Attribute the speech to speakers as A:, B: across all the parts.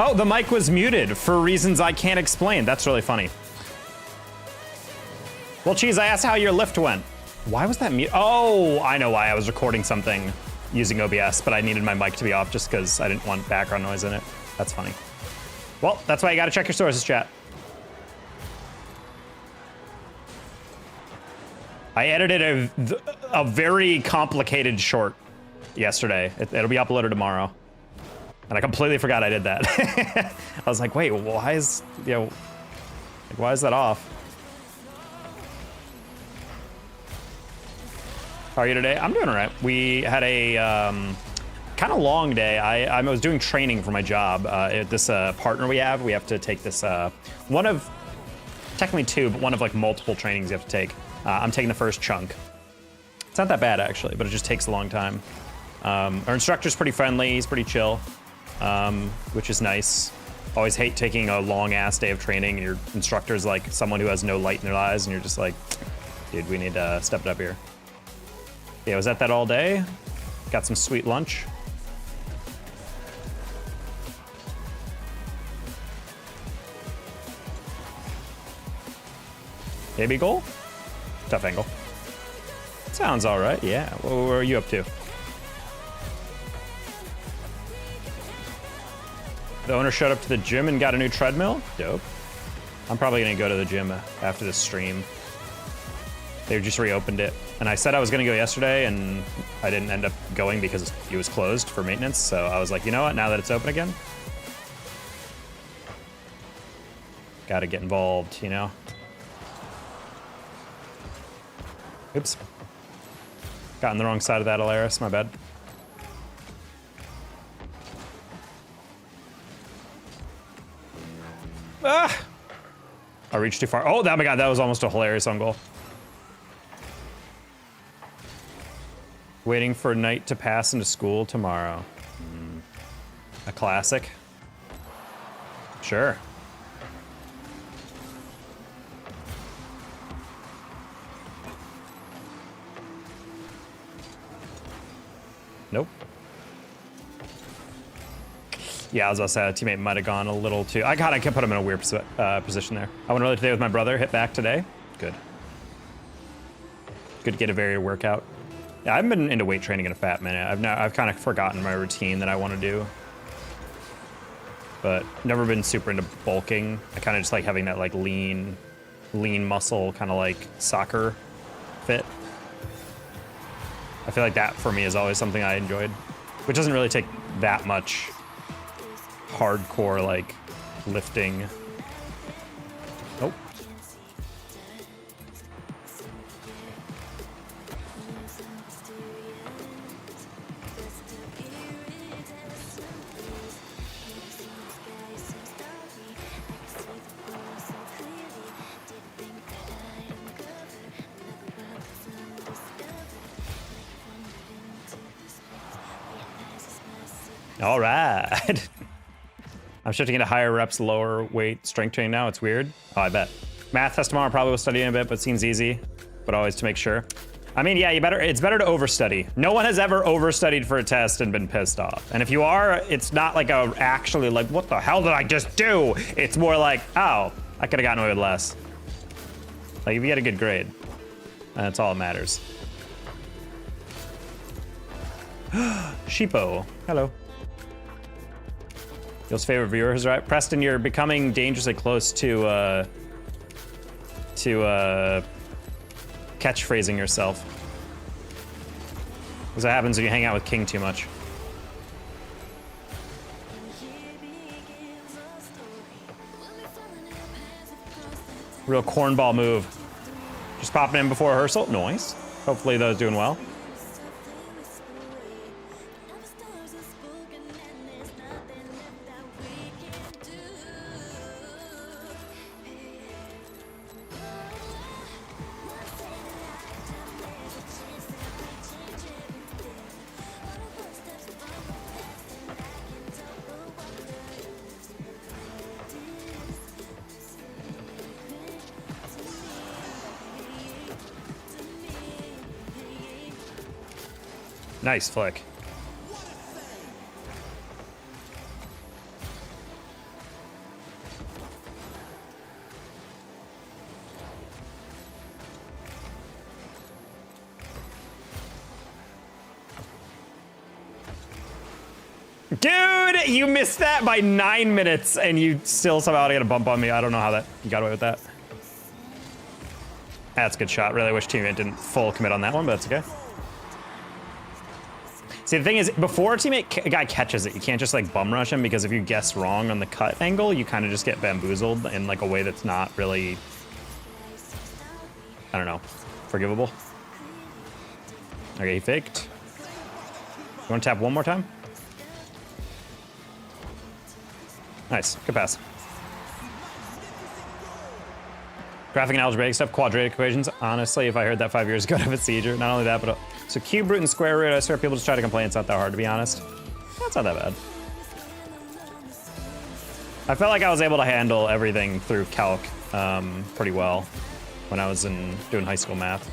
A: Oh, the mic was muted for reasons I can't explain. That's really funny. Well, Cheese, I asked how your lift went. Why was that mute? Oh, I know why. I was recording something using OBS, but I needed my mic to be off just because I didn't want background noise in it. That's funny. Well, that's why you gotta check your sources, chat. I edited a very complicated short yesterday. It'll be uploaded tomorrow. And I completely forgot I did that. I was like, wait, why is, like, why is that off? How are you today? I'm doing all right. We had a kind of long day. I was doing training for my job. This partner we have to take this, one of, technically two, but one of like multiple trainings you have to take. I'm taking the first chunk. It's not that bad actually, but it just takes a long time. Our instructor's pretty friendly, he's pretty chill, which is nice. Always hate taking a long ass day of training and your instructor's like someone who has no light in their eyes and you're just like, dude, we need to step it up here. Yeah, I was at that all day. Got some sweet lunch. Baby goal? Tough angle. Sounds all right, yeah. What are you up to? The owner showed up to the gym and got a new treadmill? Dope. I'm probably gonna go to the gym after this stream. They just reopened it. And I said I was gonna go yesterday and I didn't end up going because it was closed for maintenance. So I was like, you know what, now that it's open again, gotta get involved, you know? Oops. Got on the wrong side of that Alaris, my bad. Ah! I reached too far. Oh, my God, that was almost a hilarious on goal. Waiting for night to pass into school tomorrow. A classic. Sure. Nope. Yeah, I was about to say a teammate might have gone a little too. I kept put him in a weird position there. I went early today with my brother. Hit back today. Good. Good to get a varied workout. Yeah, I haven't been into weight training in a fat minute. I've kind of forgotten my routine that I want to do. But never been super into bulking. I kind of just like having that like lean muscle, kind of like soccer fit. I feel like that for me is always something I enjoyed, which doesn't really take that much hardcore like lifting. Nope. All right. I'm shifting into higher reps, lower weight strength training now. It's weird. Oh, I bet. Math test tomorrow, probably will study in a bit, but seems easy. But always to make sure. I mean, yeah, it's better to overstudy. No one has ever overstudied for a test and been pissed off. And if you are, it's not like actually like, what the hell did I just do? It's more like, oh, I could have gotten away with less. Like if you get a good grade, and that's all that matters. Sheepo, hello. Your favorite viewers, right? Preston, you're becoming dangerously close to catchphrasing yourself. Because that happens when you hang out with King too much. Real cornball move. Just popping in before rehearsal. Nice. Hopefully those doing well. Nice flick. Dude, you missed that by 9 minutes and you still somehow get a bump on me. I don't know how that you got away with that. That's a good shot. Really wish teammate didn't full commit on that one, but that's okay. See, the thing is, before a teammate guy catches it, you can't just like bum rush him, because if you guess wrong on the cut angle, you kind of just get bamboozled in like a way that's not really, I don't know, forgivable. Okay, he faked. You want to tap one more time? Nice, good pass. Graphic and algebraic stuff, quadratic equations. Honestly, if I heard that 5 years ago, I'd have a seizure. Not only that, but so cube root and square root. I swear people just try to complain. It's not that hard, to be honest. That's not that bad. I felt like I was able to handle everything through calc pretty well when I was doing high school math.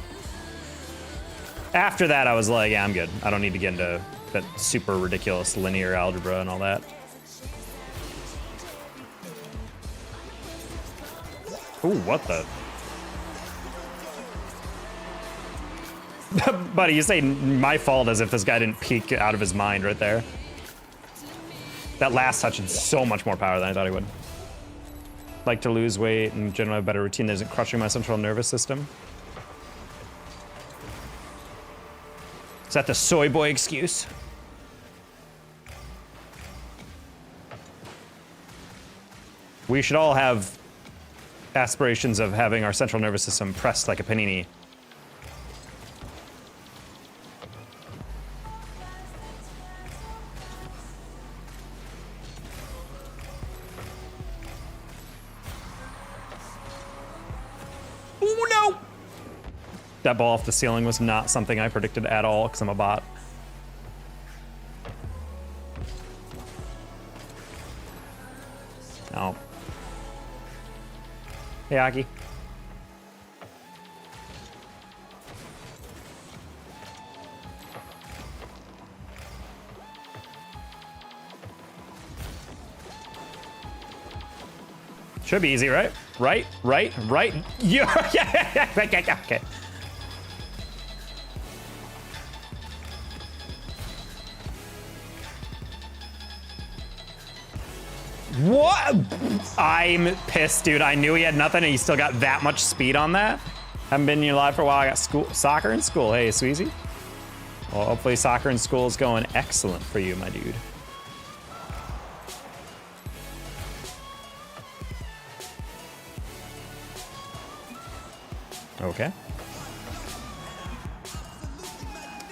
A: After that, I was like, yeah, I'm good. I don't need to get into that super ridiculous linear algebra and all that. Ooh, what the? Buddy, you say my fault as if this guy didn't peek out of his mind right there. That last touch had so much more power than I thought he would. Like to lose weight and generally have a better routine that isn't crushing my central nervous system. Is that the soy boy excuse? We should all have aspirations of having our central nervous system pressed like a panini. Oh no! That ball off the ceiling was not something I predicted at all, because I'm a bot. Oh. Hey, Aki. Should be easy, right? Right. Yeah. Okay. What? I'm pissed, dude. I knew he had nothing, and he still got that much speed on that. Haven't been in your life for a while. I got soccer in school. Hey, Sweezy. Well, hopefully soccer in school is going excellent for you, my dude. Okay.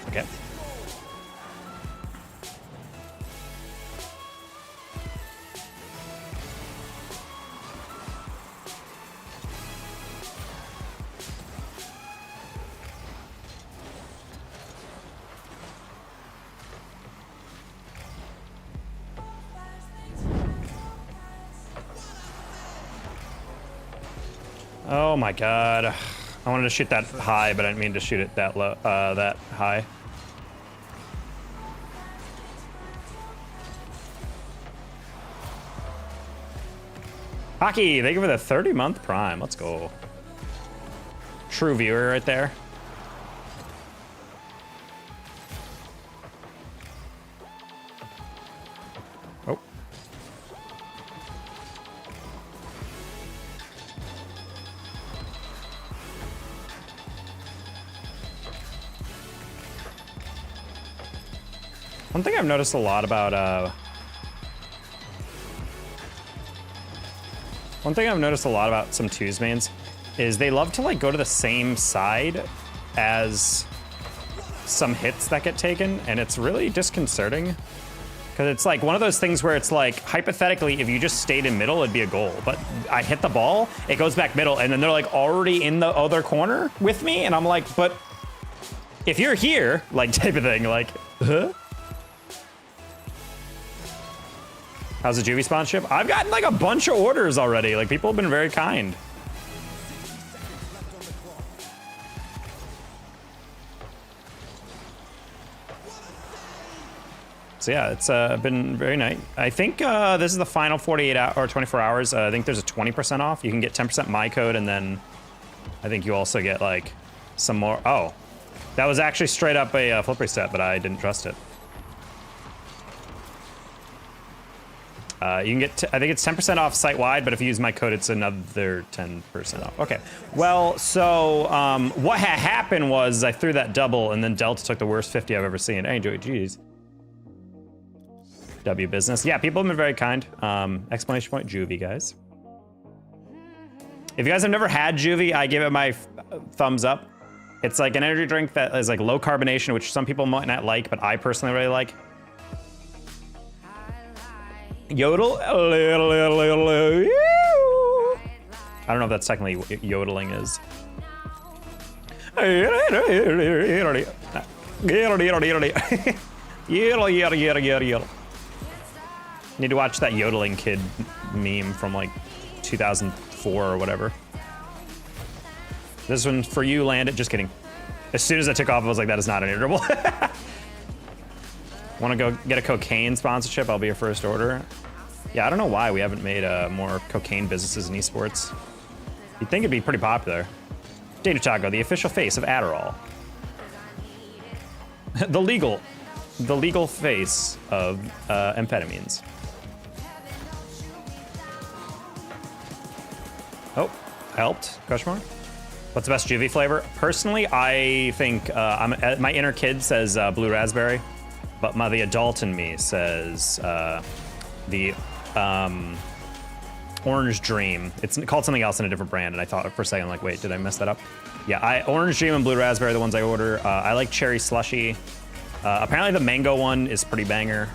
A: Okay. Oh my god. I wanted to shoot that high, but I didn't mean to shoot it that low, that high. Hockey, thank you for the 30-month prime. Let's go. True viewer right there. Oh. One thing I've noticed a lot about some twos mains is they love to like go to the same side as some hits that get taken, and it's really disconcerting because it's like one of those things where it's like hypothetically if you just stayed in middle it'd be a goal, but I hit the ball, it goes back middle, and then they're like already in the other corner with me, and I'm like, but if you're here, like type of thing, like, huh? How's the Juvie sponsorship? I've gotten like a bunch of orders already. Like people have been very kind. So yeah, it's been very nice. I think this is the final 48 hours or 24 hours. I think there's a 20% off. You can get 10% my code, and then I think you also get like some more. Oh, that was actually straight up a flip reset, but I didn't trust it. You can get, I think it's 10% off site-wide, but if you use my code, it's another 10% off. Okay, well, so what happened was I threw that double, and then Delta took the worst 50 I've ever seen. I enjoy it, geez. W business. Yeah, people have been very kind. Exclamation point, Juvie, guys. If you guys have never had Juvie, I give it my thumbs up. It's like an energy drink that is like low carbonation, which some people might not like, but I personally really like. Yodel. I don't know if that's technically what yodeling is. Need to watch that yodeling kid meme from like 2004 or whatever. This one for you, Landed. Just kidding. As soon as I took off, I was like, that is not an interval. Want to go get a cocaine sponsorship? I'll be your first order. Yeah, I don't know why we haven't made more cocaine businesses in esports. You'd think it'd be pretty popular. Data Taco, the official face of Adderall. the legal face of amphetamines. Oh, helped, question mark? What's the best Juvie flavor? Personally, I think my inner kid says blue raspberry, but the adult in me says the Orange Dream. It's called something else in a different brand, and I thought for a second, like, wait, did I mess that up? Yeah, Orange Dream and blue raspberry are the ones I order. I like cherry slushy. Apparently the mango one is pretty banger.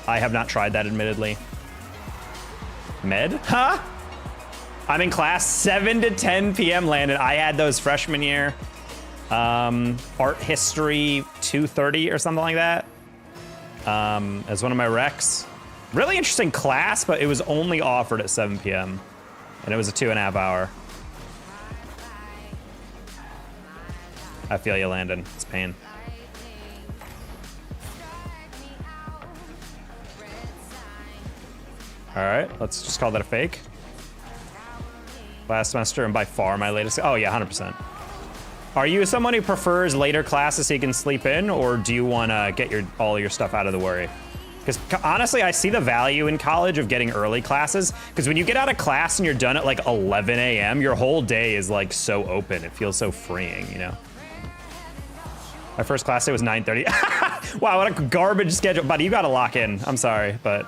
A: I have not tried that, admittedly. Med? Huh? I'm in class 7 to 10 p.m. Landon. I had those freshman year. Art history 2:30 or something like that. As one of my recs. Really interesting class, but it was only offered at 7 p.m. and it was a 2.5 hour. I feel you, Landon. It's pain. All right, let's just call that a fake. Last semester and by far my latest. Oh yeah, 100%. Are you someone who prefers later classes so you can sleep in, or do you want to get all your stuff out of the way? Because honestly, I see the value in college of getting early classes. Because when you get out of class and you're done at like 11 a.m., your whole day is like so open. It feels so freeing, you know? My first class day was 9:30. Wow, what a garbage schedule. Buddy, you got to lock in. I'm sorry, but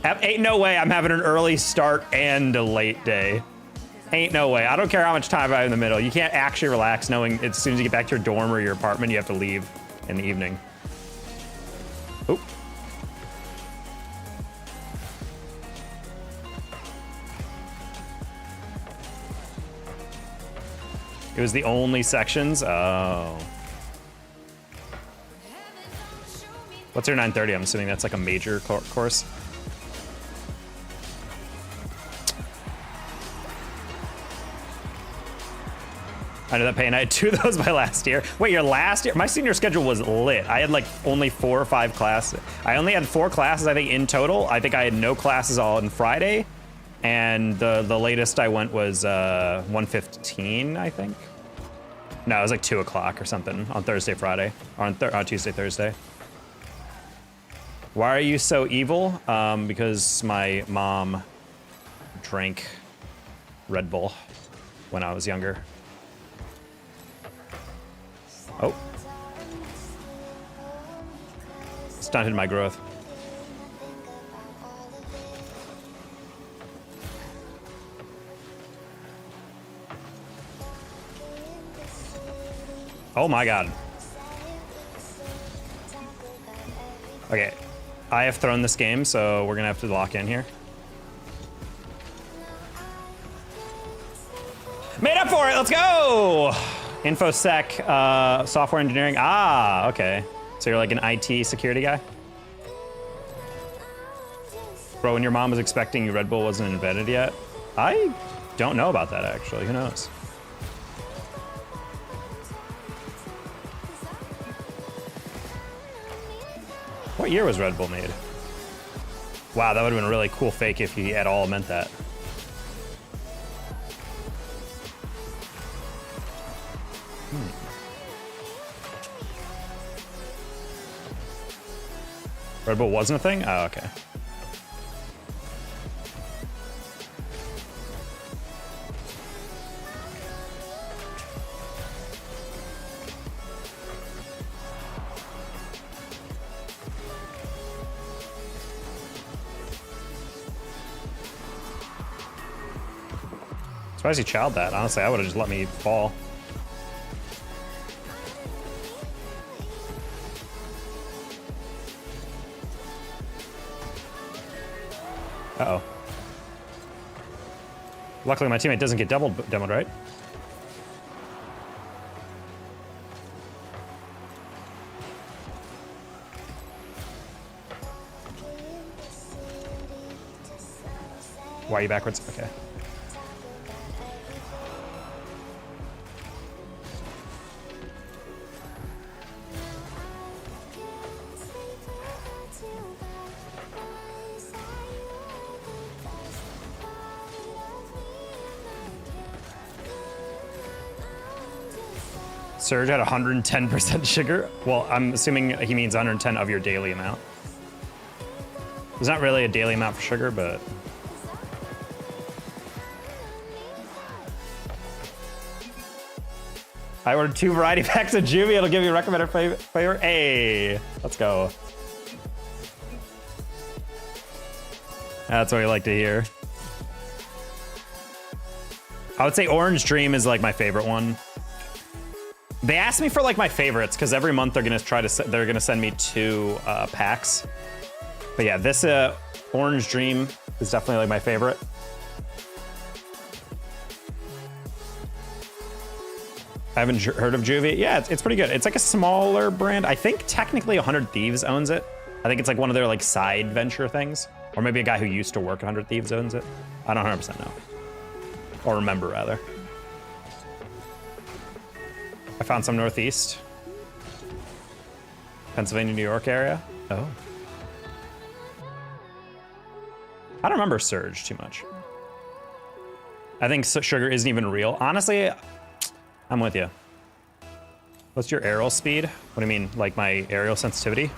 A: ain't no way I'm having an early start and a late day. Ain't no way. I don't care how much time I have in the middle. You can't actually relax knowing as soon as you get back to your dorm or your apartment, you have to leave in the evening. Oop. It was the only sections? Oh. What's your 9:30? I'm assuming that's like a major course. I know that pain. I had 2 of those my last year. Wait, your last year? My senior schedule was lit. I had like only 4 or 5 classes. I only had 4 classes, I think, in total. I think I had no classes on Friday. And the latest I went was 1:15, I think. No, it was like 2 o'clock or something on Thursday, Friday. Or on Tuesday, Thursday. Why are you so evil? Because my mom drank Red Bull when I was younger. Oh. Stunted my growth. Oh my god. Okay. I have thrown this game, so we're gonna have to lock in here. Made up for it, let's go! InfoSec, software engineering. Ah, okay. So you're like an IT security guy? Bro, when your mom was expecting you, Red Bull wasn't invented yet? I don't know about that, actually. Who knows? What year was Red Bull made? Wow, that would have been a really cool fake if he at all meant that. Red Bull wasn't a thing? Oh, okay. Surprised he chowed that. Honestly, I would have just let me fall. Uh-oh. Luckily, my teammate doesn't get demoed, right? Why are you backwards? Okay. Surge at 110% sugar? Well, I'm assuming he means 110 of your daily amount. There's not really a daily amount for sugar, but... I ordered 2 variety packs of Juvie. It'll give you a recommended flavor. Hey, let's go. That's what we like to hear. I would say Orange Dream is like my favorite one. They asked me for like my favorites because every month they're gonna send me 2 packs. But yeah, this Orange Dream is definitely like my favorite. I haven't heard of Juvie. Yeah, it's pretty good. It's like a smaller brand. I think technically 100 Thieves owns it. I think it's like one of their like side venture things. Or maybe a guy who used to work at 100 Thieves owns it. I don't 100% know. Or remember, rather. I found some Northeast. Pennsylvania, New York area. Oh. I don't remember Surge too much. I think sugar isn't even real. Honestly, I'm with you. What's your aerial speed? What do you mean? Like my aerial sensitivity?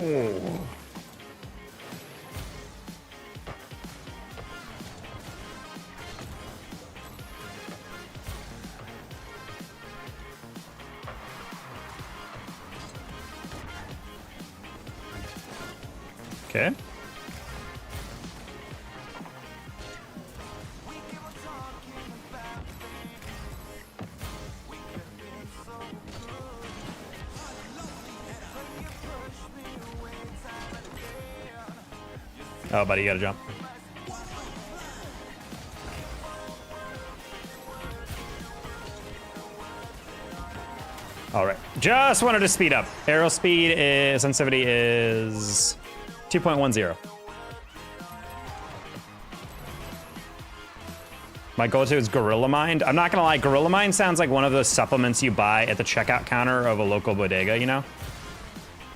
A: Oh. Okay. Oh, buddy, you gotta jump. All right, just wanted to speed up. Aerial speed is, sensitivity is 2.10. My go-to is Gorilla Mind. I'm not gonna lie, Gorilla Mind sounds like one of those supplements you buy at the checkout counter of a local bodega, you know?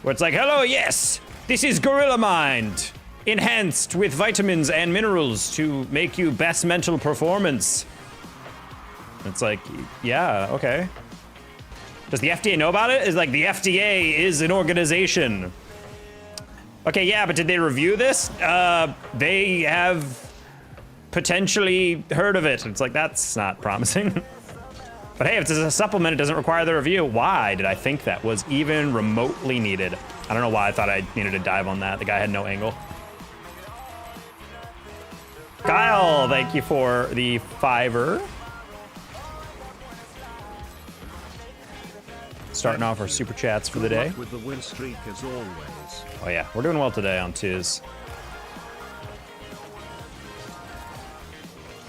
A: Where it's like, hello, yes, this is Gorilla Mind. Enhanced with vitamins and minerals to make you best mental performance. It's like, yeah, okay. Does the FDA know about it? It's like, the FDA is an organization. Okay, yeah, but did they review this? They have potentially heard of it. It's like, that's not promising. But hey, if it's a supplement, it doesn't require the review. Why did I think that was even remotely needed? I don't know why I thought I needed to dive on that. The guy had no angle. Kyle, thank you for the $5. Starting off our super chats for the day.
B: With the win streak as always.
A: Oh yeah, we're doing well today on twos.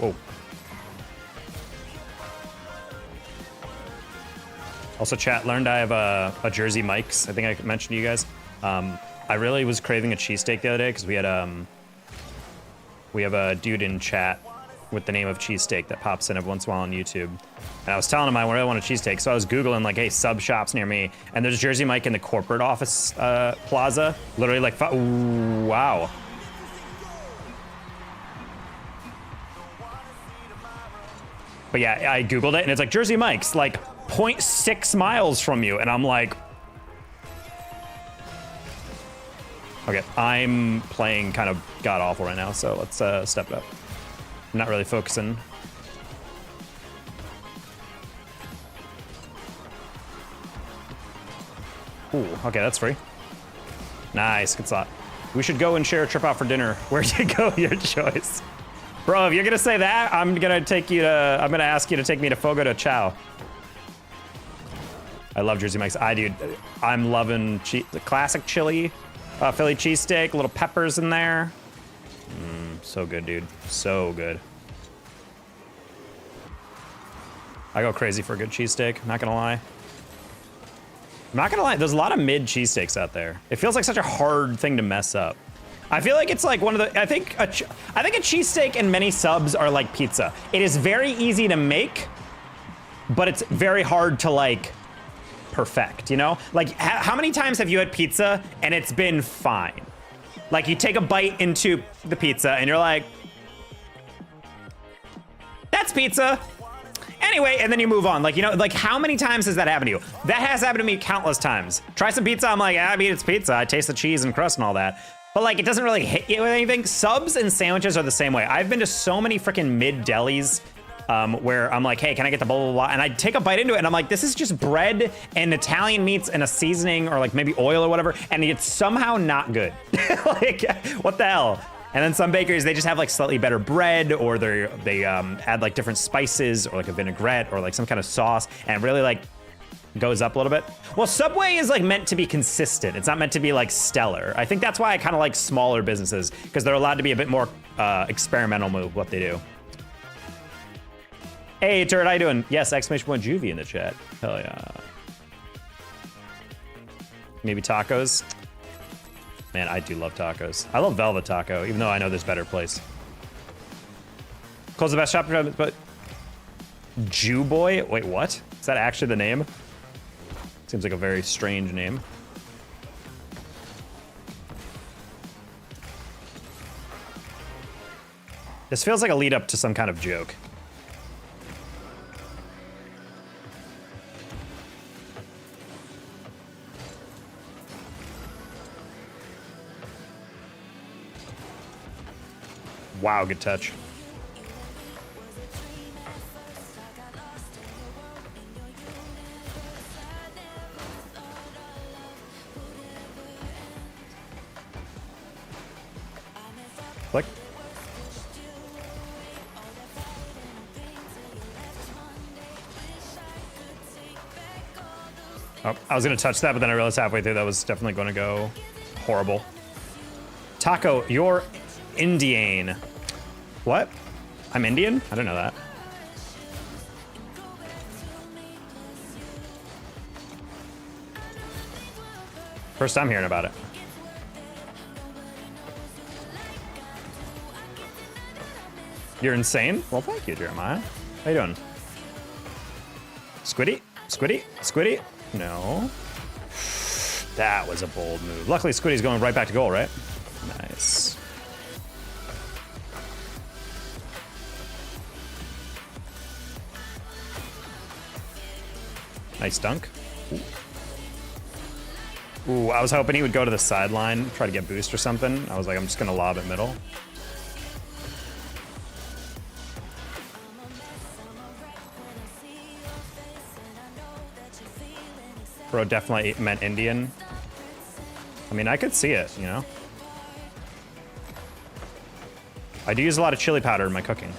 A: Oh. Also, chat, learned I have a Jersey Mike's. I think I mentioned to you guys. I really was craving a cheesesteak the other day because we have a dude in chat with the name of cheesesteak that pops in every once in a while on YouTube. And I was telling him I really want a cheesesteak, so I was Googling like, hey, sub shops near me. And there's Jersey Mike in the corporate office plaza. Literally like, ooh, wow. But yeah, I Googled it and it's like Jersey Mike's like 0.6 miles from you. And I'm like, okay, I'm playing kind of god awful right now, so let's step it up. I'm not really focusing. Ooh, okay, that's free. Nice, good slot. We should go and share a trip out for dinner. Where'd you go? Your choice. Bro, if you're gonna say that, I'm gonna ask you to take me to Fogo de Chao. I love Jersey Mike's. I'm loving the classic chili, Philly cheesesteak, little peppers in there. So good, dude. So good. I go crazy for a good cheesesteak, not gonna lie. I'm not gonna lie, there's a lot of mid cheesesteaks out there. It feels like such a hard thing to mess up. I feel like it's like one of the, I think a cheesesteak and many subs are like pizza. It is very easy to make, but it's very hard to like perfect, you know? Like how many times have you had pizza and it's been fine? Like you take a bite into the pizza and you're like, that's pizza. Anyway, and then you move on. Like, you know, like how many times has that happened to you? That has happened to me countless times. Try some pizza, I'm like, I mean, it's pizza. I taste the cheese and crust and all that. But like, it doesn't really hit you with anything. Subs and sandwiches are the same way. I've been to so many freaking mid delis where I'm like, hey, can I get the blah, blah, blah? And I take a bite into it and I'm like, this is just bread and Italian meats and a seasoning or like maybe oil or whatever. And it's somehow not good. Like, what the hell? And then some bakeries, they just have like slightly better bread, or they add like different spices, or like a vinaigrette, or like some kind of sauce, and really like goes up a little bit. Well, Subway is like meant to be consistent. It's not meant to be like stellar. I think that's why I kind of like smaller businesses, because they're allowed to be a bit more experimental with what they do. Hey, Turret, how you doing? Yes, exclamation point Juvie in the chat. Hell yeah. Maybe tacos. Man, I do love tacos. I love Velvet Taco, even though I know there's better place. Cole's the best shop, but Jew Boy? Wait, what? Is that actually the name? Seems like a very strange name. This feels like a lead up to some kind of joke. Wow, good touch. Click. Oh, I was gonna touch that, but then I realized halfway through that was definitely gonna go horrible. Taco, you're Indian. What? I'm Indian? I don't know that. First time hearing about it. You're insane? Well, thank you, Jeremiah. How you doing? Squiddy? Squiddy? Squiddy? No. That was a bold move. Luckily, Squiddy's going right back to goal, right? Nice. Nice dunk. Ooh, I was hoping he would go to the sideline, try to get boost or something. I was like, I'm just gonna lob it middle. Bro definitely meant Indian. I mean, I could see it, you know? I do use a lot of chili powder in my cooking.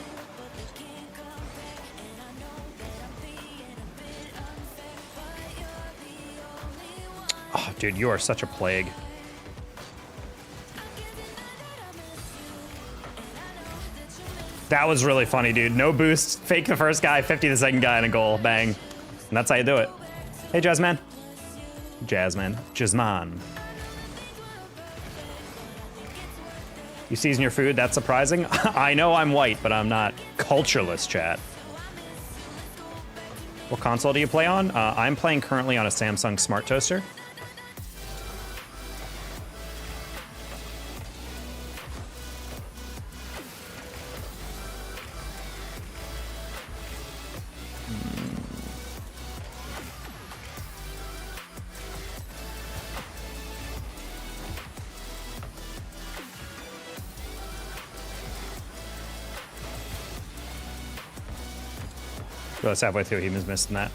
A: Oh, dude, you are such a plague. That was really funny, dude. No boost, fake the first guy, 50 the second guy, and a goal, bang. And that's how you do it. Hey, Jazzman. Jazzman. You season your food, that's surprising. I know I'm white, but I'm not cultureless, chat. What console do you play on? I'm playing currently on a Samsung Smart Toaster. Well, it's halfway through, he was missing that.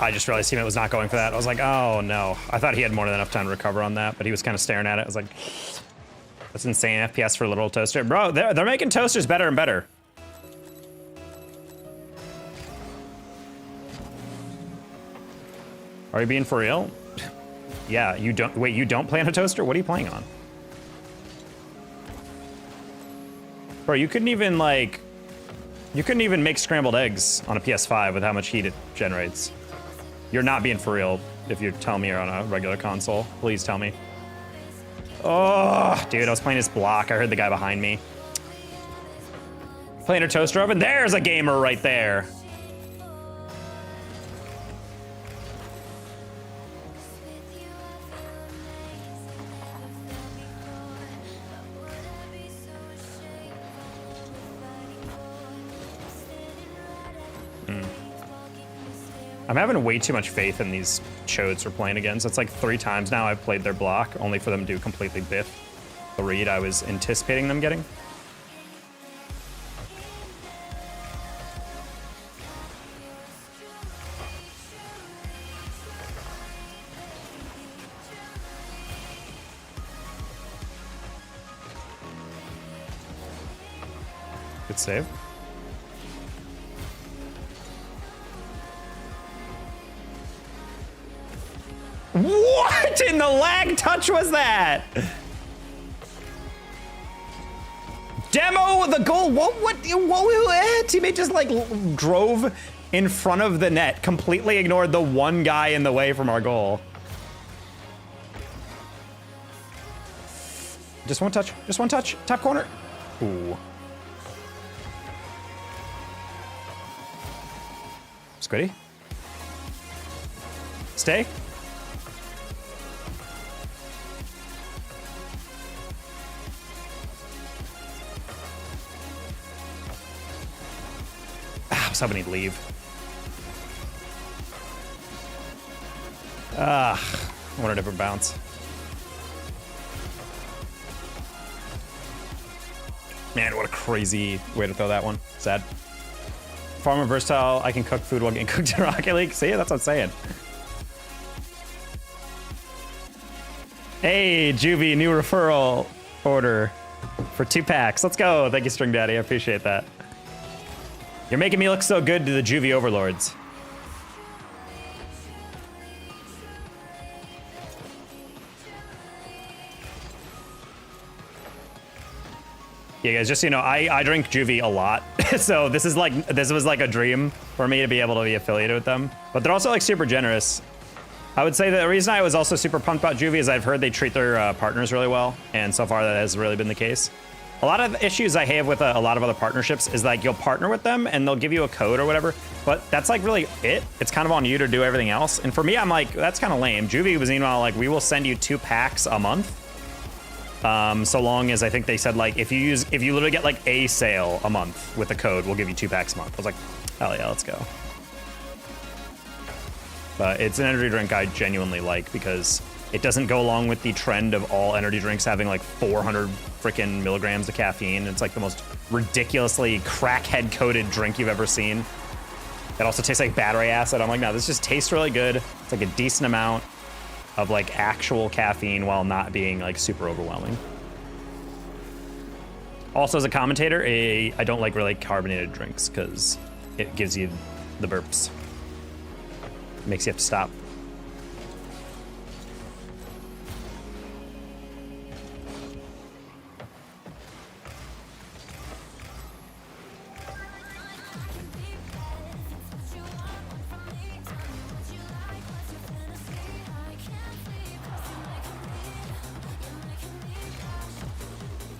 A: I just realized teammate was not going for that. I was like, oh no. I thought he had more than enough time to recover on that, but he was kind of staring at it. I was like, that's insane FPS for Little Toaster. Bro, they're making toasters better and better. Are you being for real? Yeah, you don't, wait, you don't play on a toaster? What are you playing on? Bro, you couldn't even like, you couldn't even make scrambled eggs on a PS5 with how much heat it generates. You're not being for real if you tell me you're on a regular console. Please tell me. Oh, dude, I was playing this block. I heard the guy behind me. Playing a toaster oven? There's a gamer right there. I'm having way too much faith in these chodes we're playing against. It's like 3 times now I've played their block, only for them to completely biff the read I was anticipating them getting. Good save. What in the lag touch was that? Demo the goal. What teammate just like drove in front of the net, completely ignored the one guy in the way from our goal. Just one touch, top corner. Ooh. Squiddy. Stay. I was hoping he'd leave. I want a different bounce. Man, what a crazy way to throw that one. Sad. Farmer versatile, I can cook food while getting cooked in Rocket League. See, that's what I'm saying. Hey, Juvie, new referral order for 2 packs. Let's go. Thank you, String Daddy. I appreciate that. You're making me look so good to the Juvie overlords. Yeah, guys, just so you know, I drink Juvie a lot. So this was like a dream for me to be able to be affiliated with them. But they're also like super generous. I would say that the reason I was also super pumped about Juvie is I've heard they treat their partners really well. And so far that has really been the case. A lot of issues I have with a lot of other partnerships is like you'll partner with them and they'll give you a code or whatever, but that's like really it. It's kind of on you to do everything else. And for me, I'm like, that's kind of lame. Juvie was meanwhile like, we will send you 2 packs a month. So long as I think they said like, if you literally get like a sale a month with the code, we'll give you 2 packs a month. I was like, hell yeah, let's go. But it's an energy drink I genuinely like because it doesn't go along with the trend of all energy drinks having like 400 freaking milligrams of caffeine. It's like the most ridiculously crackhead coated drink you've ever seen. It also tastes like battery acid. I'm like, no, this just tastes really good. It's like a decent amount of like actual caffeine while not being like super overwhelming. Also, as a commentator, I don't like really carbonated drinks because it gives you the burps. It makes you have to stop.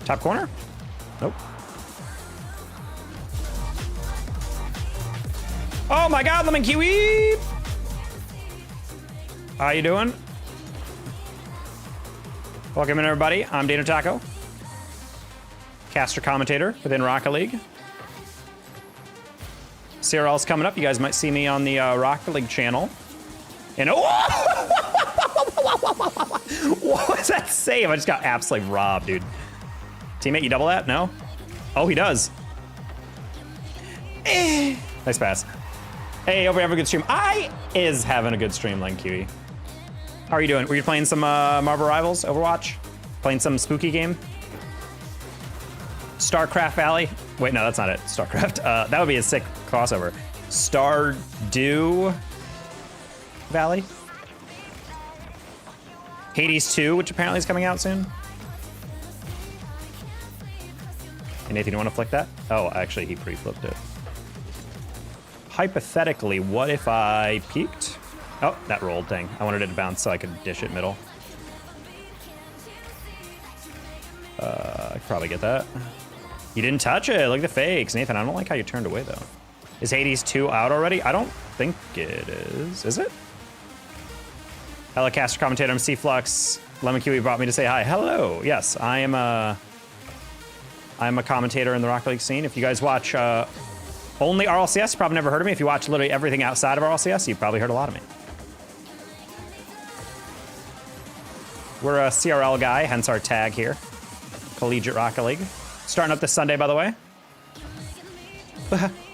A: Top corner? Nope. Oh my god, Lemon Kiwi! How you doing? Welcome in, everybody. I'm Dana Taco, caster commentator within Rocket League. CRL's coming up. You guys might see me on the Rocket League channel. And what was that save? I just got absolutely robbed, dude. Teammate, you double that? No? Oh, he does. Nice pass. Hey, hope you have a good stream. I is having a good stream, Len Kiwi. How are you doing? Were you playing some Marvel Rivals, Overwatch? Playing some spooky game? Starcraft Valley? Wait, no, that's not it. Starcraft. That would be a sick crossover. Stardew Valley? Hades 2, which apparently is coming out soon. Hey, Nathan, you want to flick that? Oh, actually, he pre-flipped it. Hypothetically, what if I peeked? Oh, that rolled thing. I wanted it to bounce so I could dish it middle. I could probably get that. You didn't touch it. Look at the fakes. Nathan, I don't like how you turned away, though. Is Hades 2 out already? I don't think it is. Is it? Helicaster commentator, I'm C-Flux. Lemon Kiwi brought me to say hi. Hello. Yes, I'm a commentator in the Rocket League scene. If you guys watch only RLCS, you probably never heard of me. If you watch literally everything outside of RLCS, you've probably heard a lot of me. We're a CRL guy, hence our tag here. Collegiate Rocket League. Starting up this Sunday, by the way.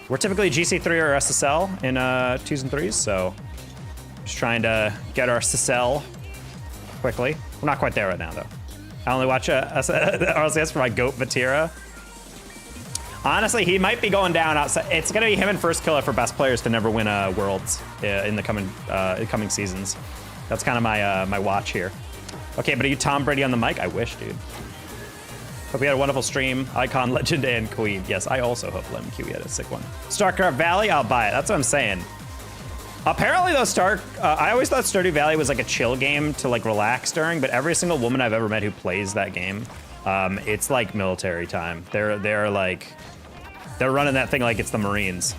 A: We're typically GC3 or SSL in 2s and 3s, so just trying to get our SSL quickly. We're not quite there right now, though. I only watch RLCS for my GOAT Vatira. Honestly, he might be going down outside. It's going to be him and First Killer for best players to never win Worlds in the coming seasons. That's kind of my watch here. Okay, but are you Tom Brady on the mic? I wish, dude. Hope you had a wonderful stream. Icon, Legend, and Queen. Yes, I also hope Lemon Kiwi had a sick one. Starcraft Valley, I'll buy it. That's what I'm saying. Apparently, though, I always thought Stardew Valley was like a chill game to like relax during, but every single woman I've ever met who plays that game, it's like military time. They're running that thing like it's the Marines.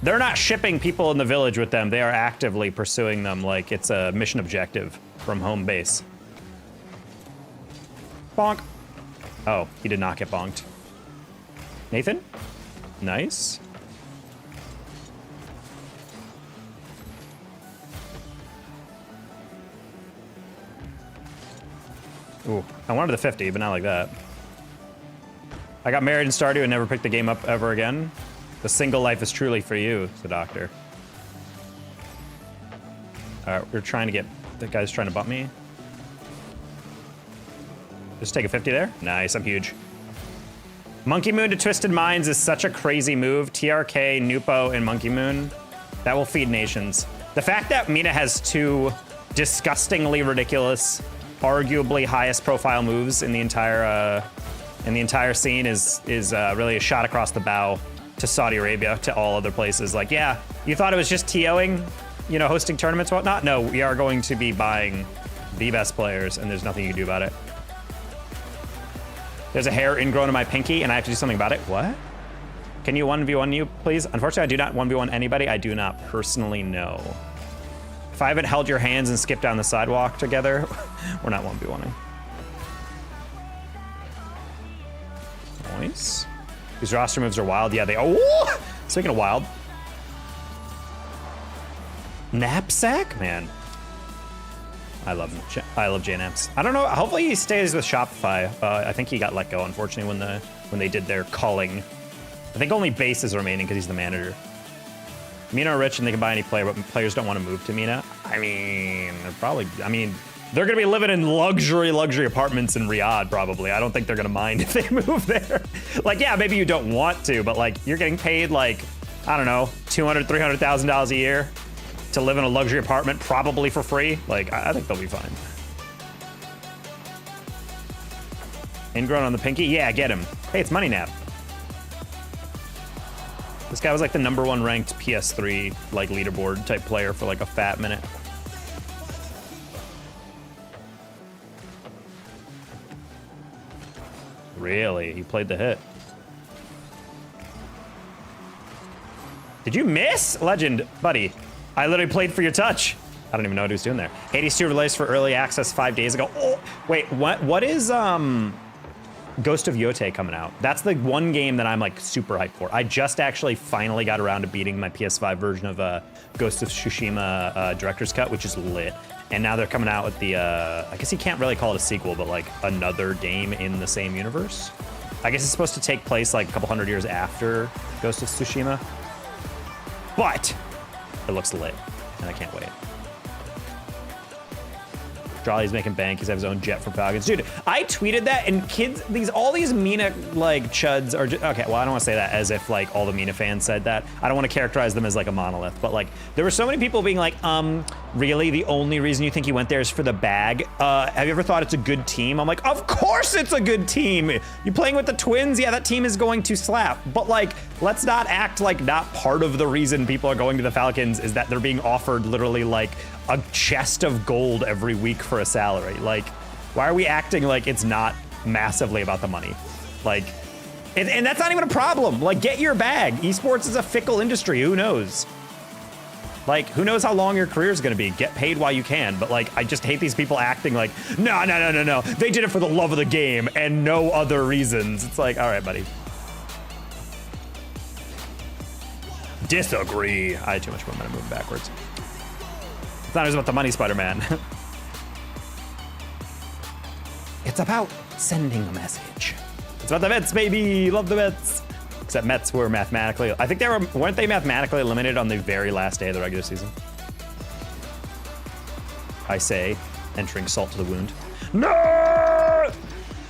A: They're not shipping people in the village with them. They are actively pursuing them like it's a mission objective from home base. Bonk. Oh, he did not get bonked. Nathan? Nice. Ooh, I wanted the 50, but not like that. I got married in Stardew and never picked the game up ever again. The single life is truly for you, the doctor. All right, we're trying to get... That guy's trying to bump me. Just take a 50 there. Nice, I'm huge. Monkey Moon to Twisted Minds is such a crazy move. TRK, Nupo, and Monkey Moon. That will feed nations. The fact that Mina has two disgustingly ridiculous, arguably highest profile moves in the entire scene is really a shot across the bow to Saudi Arabia, to all other places. Like, yeah, you thought it was just TOing, you know, hosting tournaments and whatnot? No, we are going to be buying the best players, and there's nothing you can do about it. There's a hair ingrown in my pinky, and I have to do something about it. What? Can you 1v1 you, please? Unfortunately, I do not 1v1 anybody I do not personally know. If I haven't held your hands and skipped down the sidewalk together, we're not 1v1ing. Nice. These roster moves are wild. Yeah, they... Oh! Speaking of wild. Knapsack? Man. I love JNaps. I don't know. Hopefully he stays with Shopify. I think he got let go, unfortunately, when they did their culling. I think only Base is remaining because he's the manager. Mina are rich and they can buy any player, but players don't want to move to Mina. I mean, they're going to be living in luxury apartments in Riyadh, probably. I don't think they're going to mind if they move there. Like, yeah, maybe you don't want to, but like, you're getting paid like, I don't know, $200,000, $300,000 a year to live in a luxury apartment, probably for free. Like, I think they'll be fine. Ingrown on the pinky? Yeah, get him. Hey, it's Money Nap. This guy was like the #1 ranked PS3 like leaderboard type player for like a fat minute. Really? He played the hit. Did you miss? Legend, buddy. I literally played for your touch. I don't even know what he was doing there. Hades 2 released for early access 5 days ago. Oh, wait, what is Ghost of Yotei coming out? That's the one game that I'm like super hyped for. I just actually finally got around to beating my PS5 version of Ghost of Tsushima Director's Cut, which is lit. And now they're coming out with the, I guess you can't really call it a sequel, but like another game in the same universe. I guess it's supposed to take place like a couple hundred years after Ghost of Tsushima. But it looks lit, and I can't wait. Jolly's making bank. He's have his own jet for Falcons. Dude, I tweeted that, and kids, all these Mina, like, chuds are just, okay, well, I don't want to say that as if, like, all the Mina fans said that. I don't want to characterize them as, like, a monolith, but, like, there were so many people being like, really? The only reason you think you went there is for the bag? Have you ever thought it's a good team? I'm like, of course it's a good team! You playing with the Twins? Yeah, that team is going to slap. But, like, let's not act like not part of the reason people are going to the Falcons is that they're being offered literally, like, a chest of gold every week for a salary. Like, why are we acting like it's not massively about the money? Like, and that's not even a problem. Like, get your bag. Esports is a fickle industry. Who knows? Like, who knows how long your career is going to be? Get paid while you can. But, like, I just hate these people acting like, no. They did it for the love of the game and no other reasons. It's like, all right, buddy. Disagree. I had too much momentum moving backwards. It's not always about the money, Spider-Man. It's about sending a message. It's about the Mets, baby. Love the Mets. Except Mets were mathematically, I think weren't they mathematically eliminated on the very last day of the regular season? I say, entering salt to the wound. No!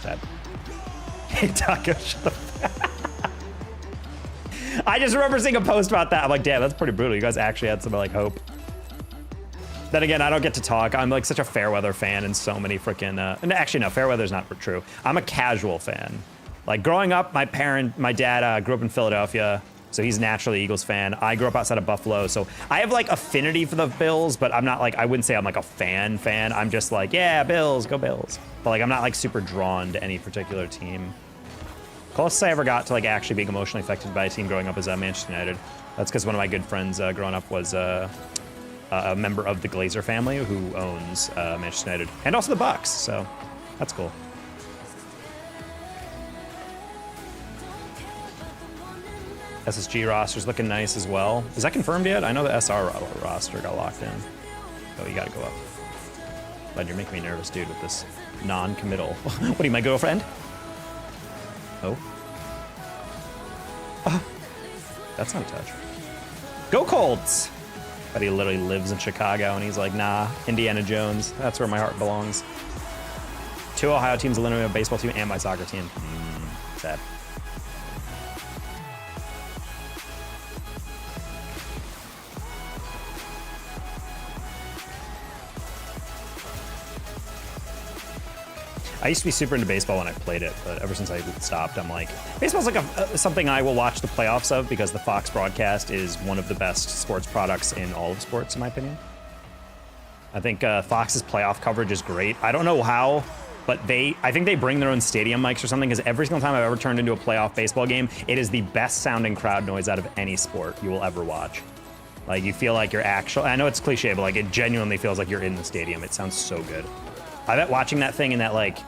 A: Sad. Hey, Taco, shut up. I just remember seeing a post about that. I'm like, damn, that's pretty brutal. You guys actually had some, like, hope. Then again, I don't get to talk. I'm like such a Fairweather fan and so many freaking, actually no, Fairweather's not true. I'm a casual fan. Like growing up, my dad grew up in Philadelphia, so he's naturally an Eagles fan. I grew up outside of Buffalo, so I have like affinity for the Bills, but I'm not like, I wouldn't say I'm like a fan. I'm just like, yeah, Bills, go Bills. But like, I'm not like super drawn to any particular team. Closest I ever got to like actually being emotionally affected by a team growing up is Manchester United. That's because one of my good friends growing up was a member of the Glazer family who owns Manchester United and also the Bucks, so that's cool. SSG roster's looking nice as well. Is that confirmed yet? I know the SR roster got locked in. Oh, you gotta go up. But you're making me nervous, dude, with this non-committal. What are you, my girlfriend? Oh. That's not a touch. Go Colts! But he literally lives in Chicago, and he's like, nah, Indiana Jones. That's where my heart belongs. 2 Ohio teams eliminated my baseball team and my soccer team. Sad. I used to be super into baseball when I played it, but ever since I stopped, I'm like, baseball's like something I will watch the playoffs of because the Fox broadcast is one of the best sports products in all of sports, in my opinion. I think Fox's playoff coverage is great. I don't know how, but I think they bring their own stadium mics or something because every single time I've ever turned into a playoff baseball game, it is the best sounding crowd noise out of any sport you will ever watch. Like, you feel like you're actually, I know it's cliche, but like it genuinely feels like you're in the stadium. It sounds so good. I bet watching that thing in that like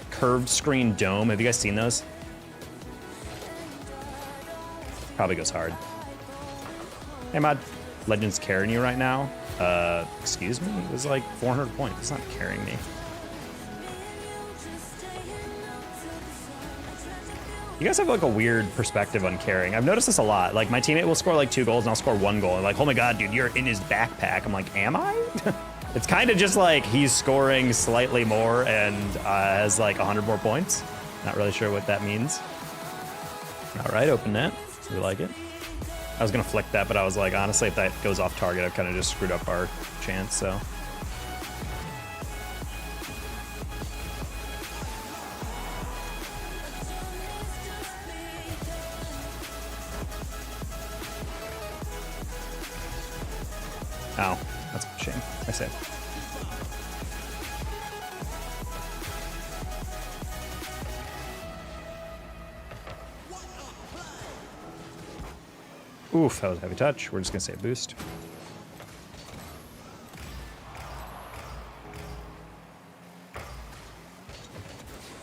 A: curved screen dome, have you guys seen those? Probably goes hard. Hey, Mod. Legends carrying you right now? Excuse me? It was like 400 points. It's not carrying me. You guys have like a weird perspective on carrying. I've noticed this a lot. Like my teammate will score like 2 goals and I'll score 1 goal. And like, oh my God, dude, you're in his backpack. I'm like, am I? It's kind of just like he's scoring slightly more and has like 100 more points. Not really sure what that means. All right, open net. We like it. I was gonna flick that, but I was like, honestly, if that goes off target, I've kind of just screwed up our chance, so. Ow, that's a shame. I said. Oof, that was a heavy touch. We're just gonna say a boost.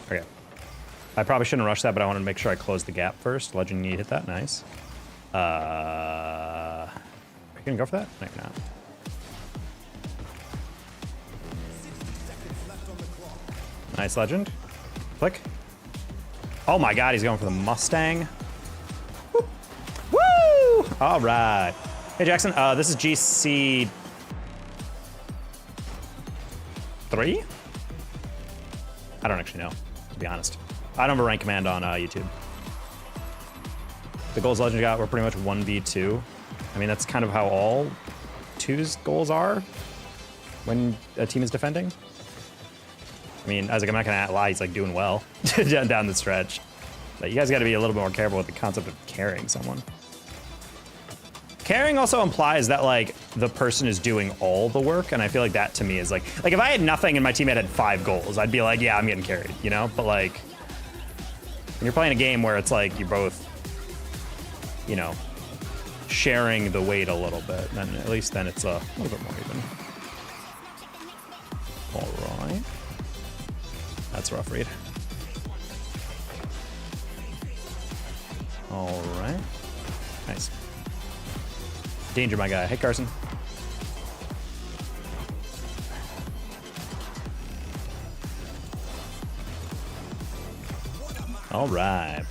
A: Okay. I probably shouldn't rush that, but I wanted to make sure I closed the gap first. Legend, you hit that, nice. Are you gonna go for that? No, you're not. Nice, Legend. Click. Oh my God, he's going for the Mustang. Woo! Woo! All right. Hey Jackson, this is GC 3? I don't actually know, to be honest. I don't have a rank command on YouTube. The goals Legend got were pretty much 1v2. I mean, that's kind of how all 2's goals are when a team is defending. I mean, Isaac, I'm not gonna lie, he's like doing well down the stretch. But you guys gotta be a little bit more careful with the concept of carrying someone. Carrying also implies that like the person is doing all the work, and I feel like that to me is like if I had nothing and my teammate had 5 goals, I'd be like, yeah, I'm getting carried, you know? But like, when you're playing a game where it's like you're both, you know, sharing the weight a little bit, then at least then it's a little bit more even. All right. That's a rough read. All right. Nice. Danger, my guy. Hey, Carson. All right.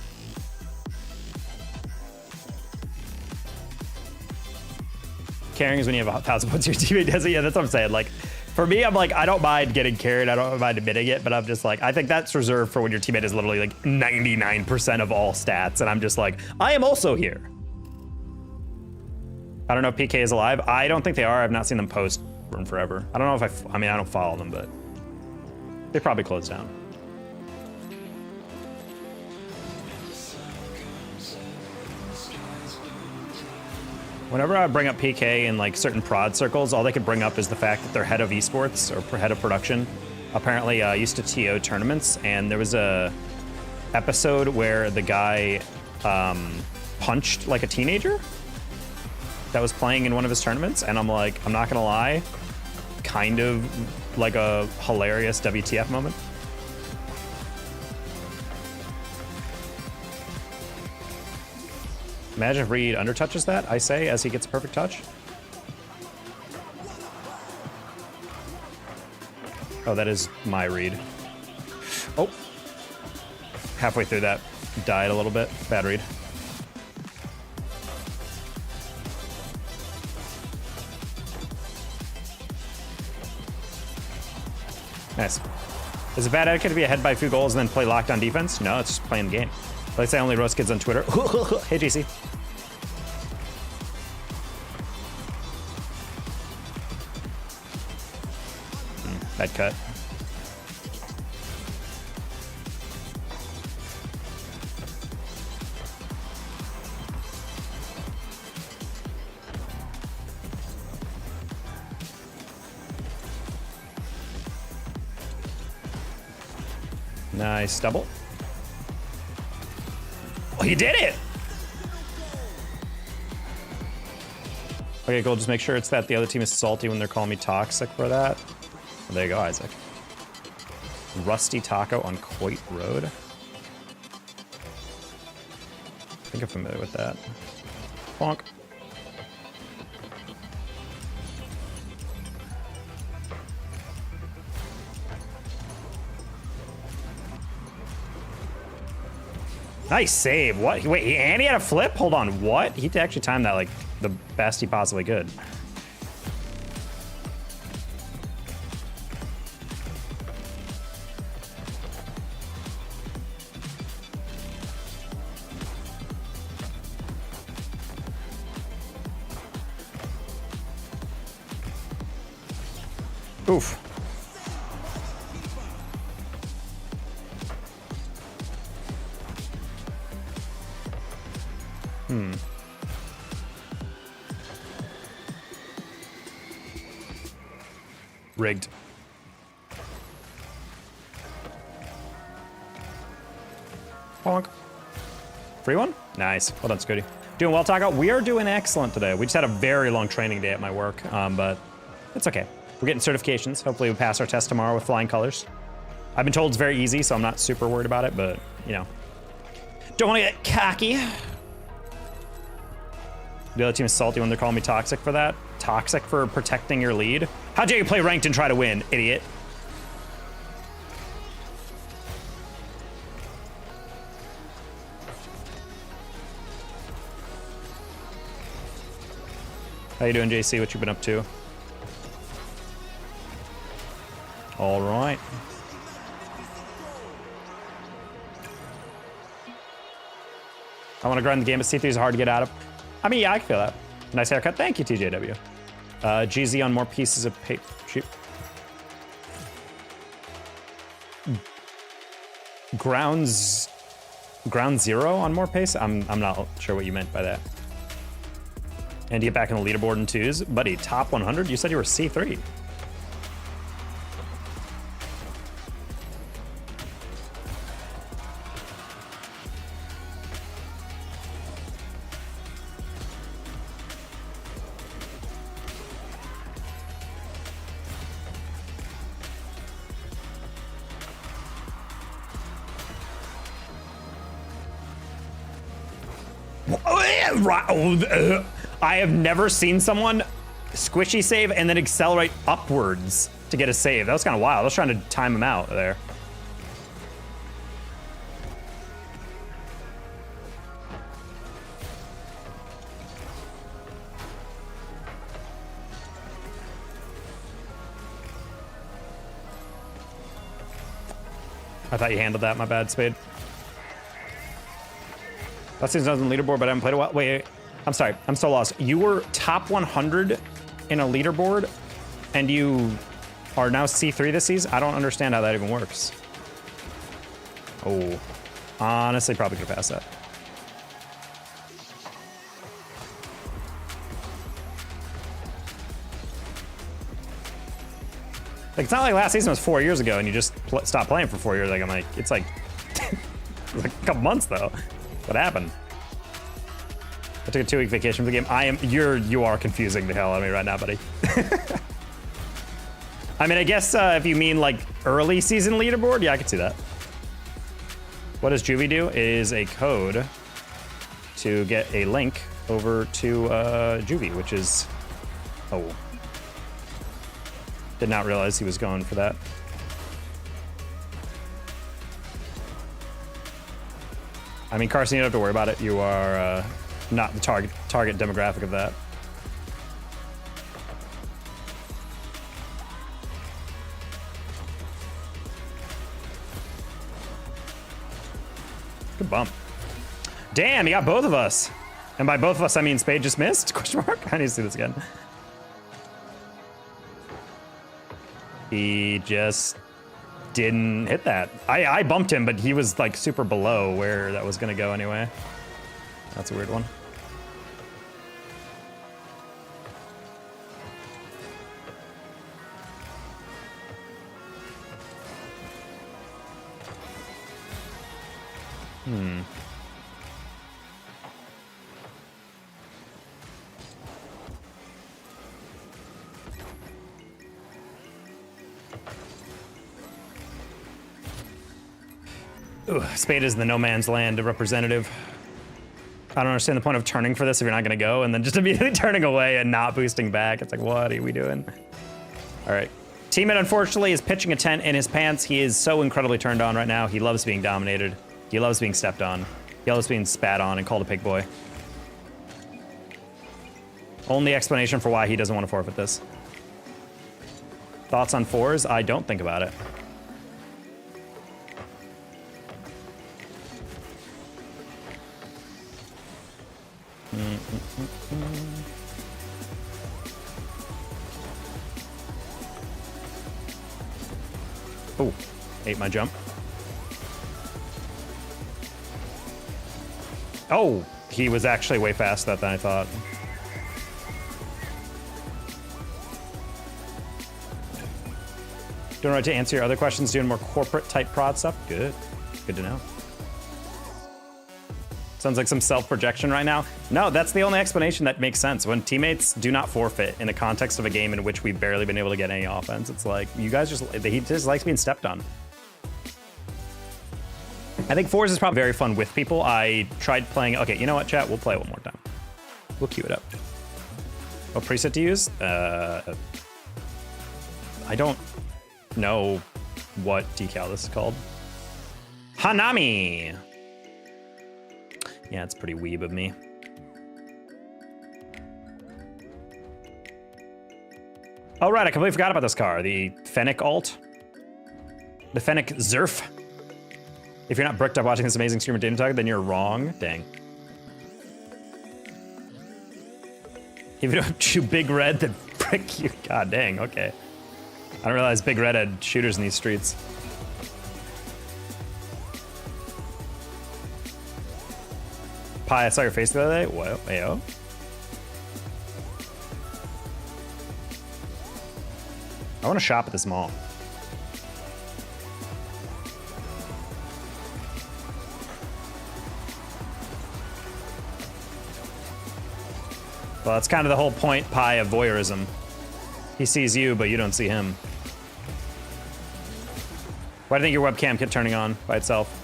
A: Carrying is when you have 1,000 points, your teammate does it. Yeah, that's what I'm saying. Like, for me, I'm like, I don't mind getting carried. I don't mind admitting it, but I'm just like, I think that's reserved for when your teammate is literally like 99% of all stats. And I'm just like, I am also here. I don't know if PK is alive. I don't think they are. I've not seen them post in forever. I don't know if I mean, I don't follow them, but they probably closed down. Whenever I bring up PK in like certain prod circles, all they could bring up is the fact that they're head of esports or head of production. Apparently used to TO tournaments, and there was a episode where the guy punched like a teenager that was playing in one of his tournaments, and I'm like, I'm not gonna lie, kind of like a hilarious WTF moment. Imagine if Reed undertouches that, I say, as he gets a perfect touch. Oh, that is my read. Oh. Halfway through that, died a little bit. Bad read. Nice. Is it bad etiquette to be ahead by a few goals and then play lockdown defense? No, it's just playing the game. Let's say I only roast kids on Twitter. Hey, GC. Bad cut. Nice double. Oh, he did it! Okay, cool. Just make sure it's that the other team is salty when they're calling me toxic for that. Well, there you go, Isaac. Rusty Taco on Coit Road. I think I'm familiar with that. Bonk. Nice save. What? Wait, and he had a flip? Hold on, what? He actually timed that like the best he possibly could. Oof. Rigged. Bonk. Free one? Nice. Well done, Scooty. Doing well, Taco? We are doing excellent today. We just had a very long training day at my work, but it's okay. We're getting certifications. Hopefully we pass our test tomorrow with flying colors. I've been told it's very easy, so I'm not super worried about it, but, you know. Don't want to get cocky. The other team is salty when they're calling me toxic for that. Toxic for protecting your lead. How dare you play ranked and try to win, idiot. How you doing, JC? What you been up to? All right. I want to grind the game, but C3 is hard to get out of. I mean, yeah, I can feel that. Nice haircut. Thank you, TJW. GZ on more pieces of paper. Shoot. Ground zero on more pace? I'm not sure what you meant by that. And you get back in the leaderboard in twos. Buddy, top 100? You said you were C3. I have never seen someone squishy save and then accelerate upwards to get a save. That was kind of wild. I was trying to time him out there. I thought you handled that. My bad, Spade. That seems on the leaderboard, but I haven't played a while. Wait, I'm sorry. I'm so lost. You were top 100 in a leaderboard, and you are now C3 this season? I don't understand how that even works. Oh, honestly, probably could have passed that. Like, it's not like last season was 4 years ago, and you just stopped playing for 4 years. Like, I'm like, it's like, like a couple months though. What happened? I took a 2-week vacation for the game. You are confusing the hell out of me right now, buddy. I mean, I guess if you mean like early season leaderboard, yeah, I could see that. What does Juvie do? It is a code to get a link over to Juvie, which is, oh. Did not realize he was going for that. I mean, Carson, you don't have to worry about it. You are not the target demographic of that. Good bump. Damn, he got both of us. And by both of us, I mean Spade just missed? Question mark? I need to see this again. He just didn't hit that. I bumped him, but he was like super below where that was gonna go anyway. That's a weird one. Ooh, Spade is the no man's land representative. I don't understand the point of turning for this if you're not gonna go, and then just immediately turning away and not boosting back. It's like, what are we doing? All right. Teammate, unfortunately, is pitching a tent in his pants. He is so incredibly turned on right now. He loves being dominated. He loves being stepped on. He loves being spat on and called a pig boy. Only explanation for why he doesn't want to forfeit this. Thoughts on fours? I don't think about it. Oh, ate my jump. Oh, he was actually way faster than I thought. Doing right to answer your other questions, doing more corporate type prod stuff. Good. Good to know. Sounds like some self-projection right now. No, that's the only explanation that makes sense. When teammates do not forfeit in the context of a game in which we've barely been able to get any offense, it's like, you guys just, he just likes being stepped on. I think fours is probably very fun with people. I tried playing, okay, you know what, chat? We'll play it one more time. We'll queue it up. What preset to use? I don't know what decal this is called. Hanami! Yeah, it's pretty weeb of me. Oh, right, I completely forgot about this car. The Fennec alt. The Fennec Zerf. If you're not bricked up watching this amazing stream of Data Tug, then you're wrong. Dang. Even if you Big Red, then brick you. God dang, okay. I don't realize Big Red had shooters in these streets. Pi, I saw your face the other day. Whoa, ayo. I want to shop at this mall. Well, that's kind of the whole point, Pi, of voyeurism. He sees you, but you don't see him. Why do you think your webcam kept turning on by itself?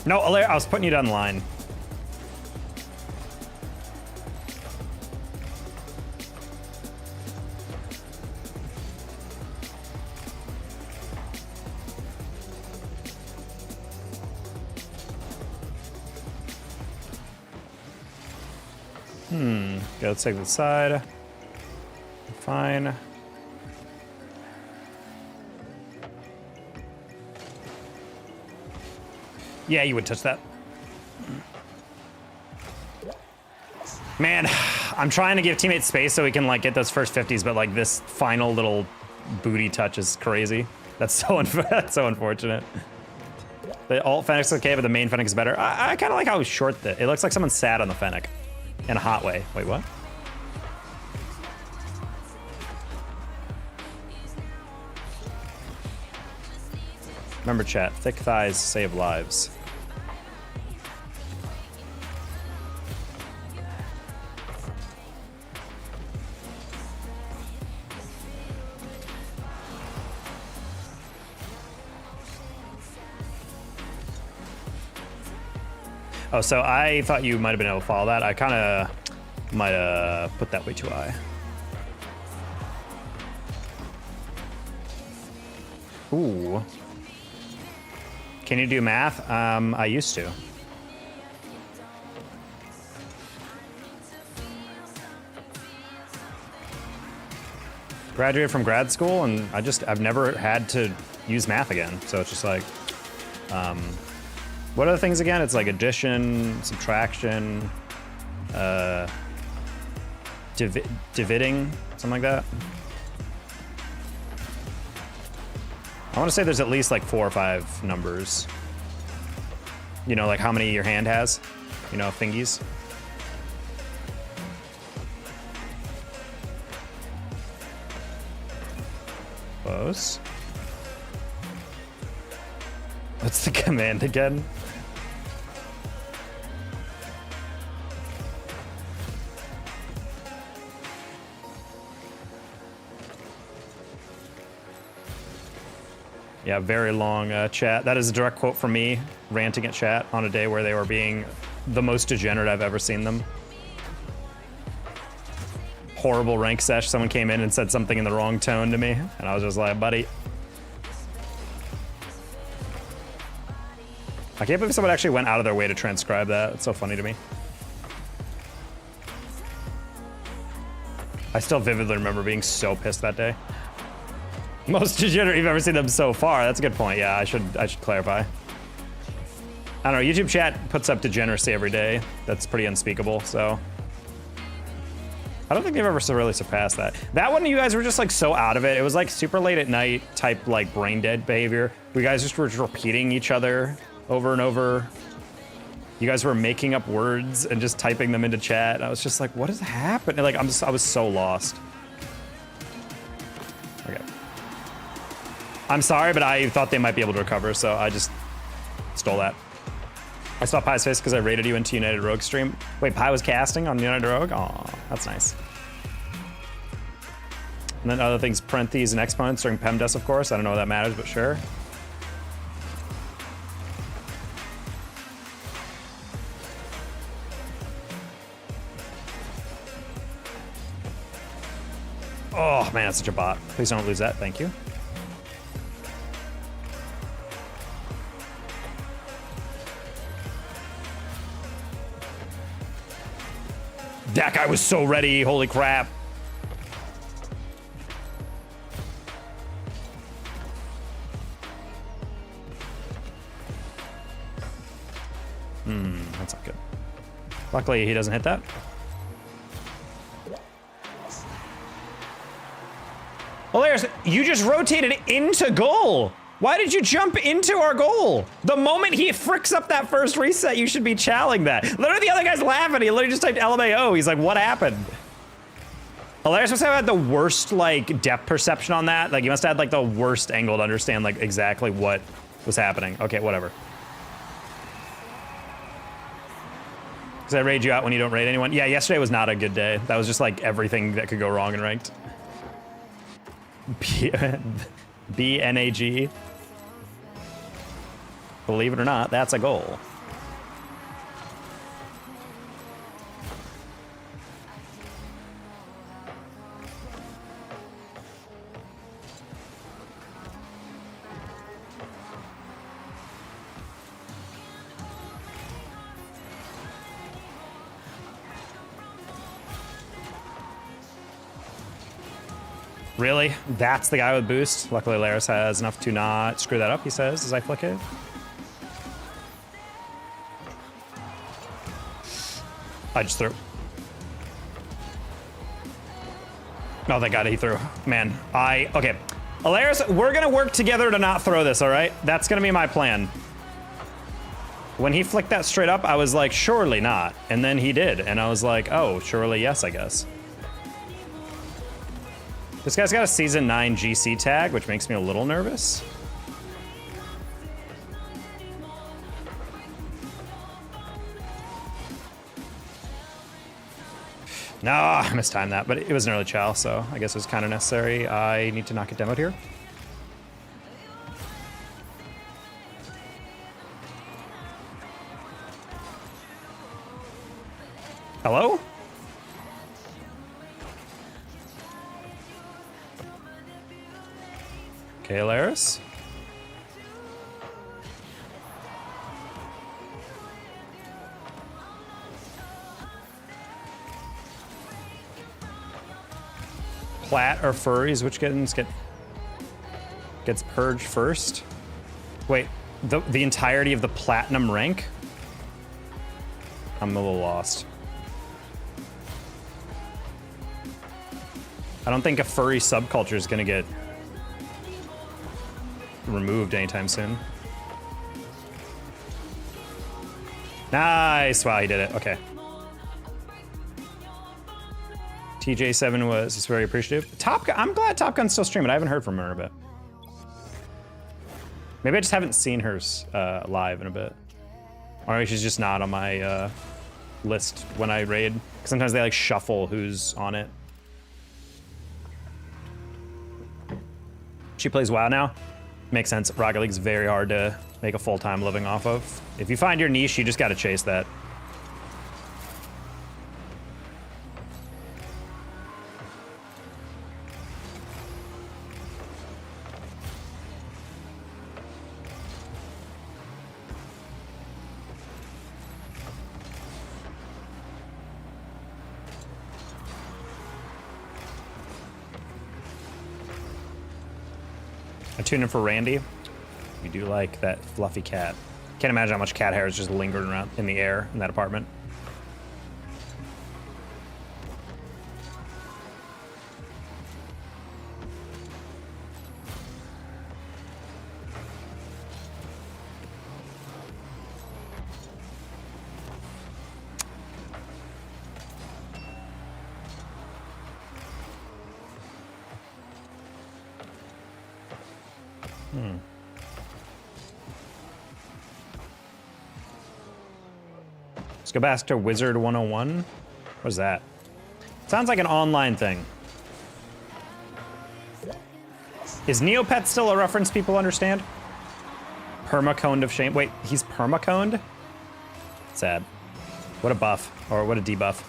A: No, I was putting you down the line. Okay, let's take the side. Fine. Yeah, you would touch that. Man, I'm trying to give teammates space so we can like get those first 50s, but like this final little booty touch is crazy. That's so that's so unfortunate. The alt Fennec's okay, but the main Fennec is better. I kind of like how short that. It looks like someone sat on the Fennec in a hot way. Wait, what? Remember, chat, thick thighs save lives. Oh, so I thought you might have been able to follow that. I kind of might have put that way too high. Ooh. Can you do math? I used to. Graduated from grad school, and I've never had to use math again. So it's just like, what are the things again? It's like addition, subtraction, dividing, something like that. I want to say there's at least like 4 or 5 numbers. You know, like how many your hand has, you know, fingies. Close. What's the command again? Yeah, very long chat. That is a direct quote from me ranting at chat on a day where they were being the most degenerate I've ever seen them. Horrible rank sesh. Someone came in and said something in the wrong tone to me, and I was just like, buddy. I can't believe someone actually went out of their way to transcribe that. It's so funny to me. I still vividly remember being so pissed that day. Most degenerate you've ever seen them so far. That's a good point. Yeah, I should clarify. I don't know. YouTube chat puts up degeneracy every day. That's pretty unspeakable. So I don't think they've ever really surpassed that. That one, you guys were just like so out of it. It was like super late at night type like brain dead behavior. We guys just were repeating each other over and over. You guys were making up words and just typing them into chat. I was just like, what is happening? Like I was so lost. Okay. I'm sorry, but I thought they might be able to recover, so I just stole that. I saw Pi's face because I rated you into United Rogue stream. Wait, Pi was casting on United Rogue? Aw, that's nice. And then other things, parentheses and exponents during PEMDAS, of course. I don't know if that matters, but sure. Oh man, that's such a bot. Please don't lose that, thank you. That guy was so ready, holy crap. That's not good. Luckily, he doesn't hit that. Hilarious, you just rotated into goal. Why did you jump into our goal? The moment he fricks up that first reset, you should be chowing that. Literally, the other guy's laughing. He literally just typed LMAO. He's like, what happened? Hilarious must have had the worst, like, depth perception on that. Like, you must have had, like, the worst angle to understand, like, exactly what was happening. Okay, whatever. Because I raid you out when you don't raid anyone. Yeah, yesterday was not a good day. That was just, like, everything that could go wrong in ranked. BNAG. Believe it or not, that's a goal. Really? That's the guy with boost? Luckily, Laris has enough to not screw that up, he says, as I flick it. I just threw. Oh, thank God he threw. Man, okay. Alaris, we're gonna work together to not throw this, all right? That's gonna be my plan. When he flicked that straight up, I was like, surely not. And then he did, and I was like, oh, surely yes, I guess. This guy's got a Season 9 GC tag, which makes me a little nervous. No, I mistimed that, but it was an early chow, so I guess it was kind of necessary. I need to not get demoed here. Hello? Okay, Laris. Plat or furries, which gets purged first? Wait, the entirety of the platinum rank? I'm a little lost. I don't think a furry subculture is gonna get removed anytime soon. Nice, wow, he did it, okay. TJ7 was very appreciative. Top Gun, I'm glad Top Gun's still streaming. I haven't heard from her in a bit. Maybe I just haven't seen her live in a bit. Or maybe she's just not on my list when I raid. Sometimes they like shuffle who's on it. She plays WoW now. Makes sense. Rocket League's very hard to make a full-time living off of. If you find your niche, you just gotta chase that. I tuned in for Randy. We do like that fluffy cat. Can't imagine how much cat hair is just lingering around in the air in that apartment. Let's go back to Wizard 101. What's that? Sounds like an online thing. Is Neopet still a reference people understand? Permaconed of shame. Wait, he's permaconed? Sad. What a buff, or what a debuff.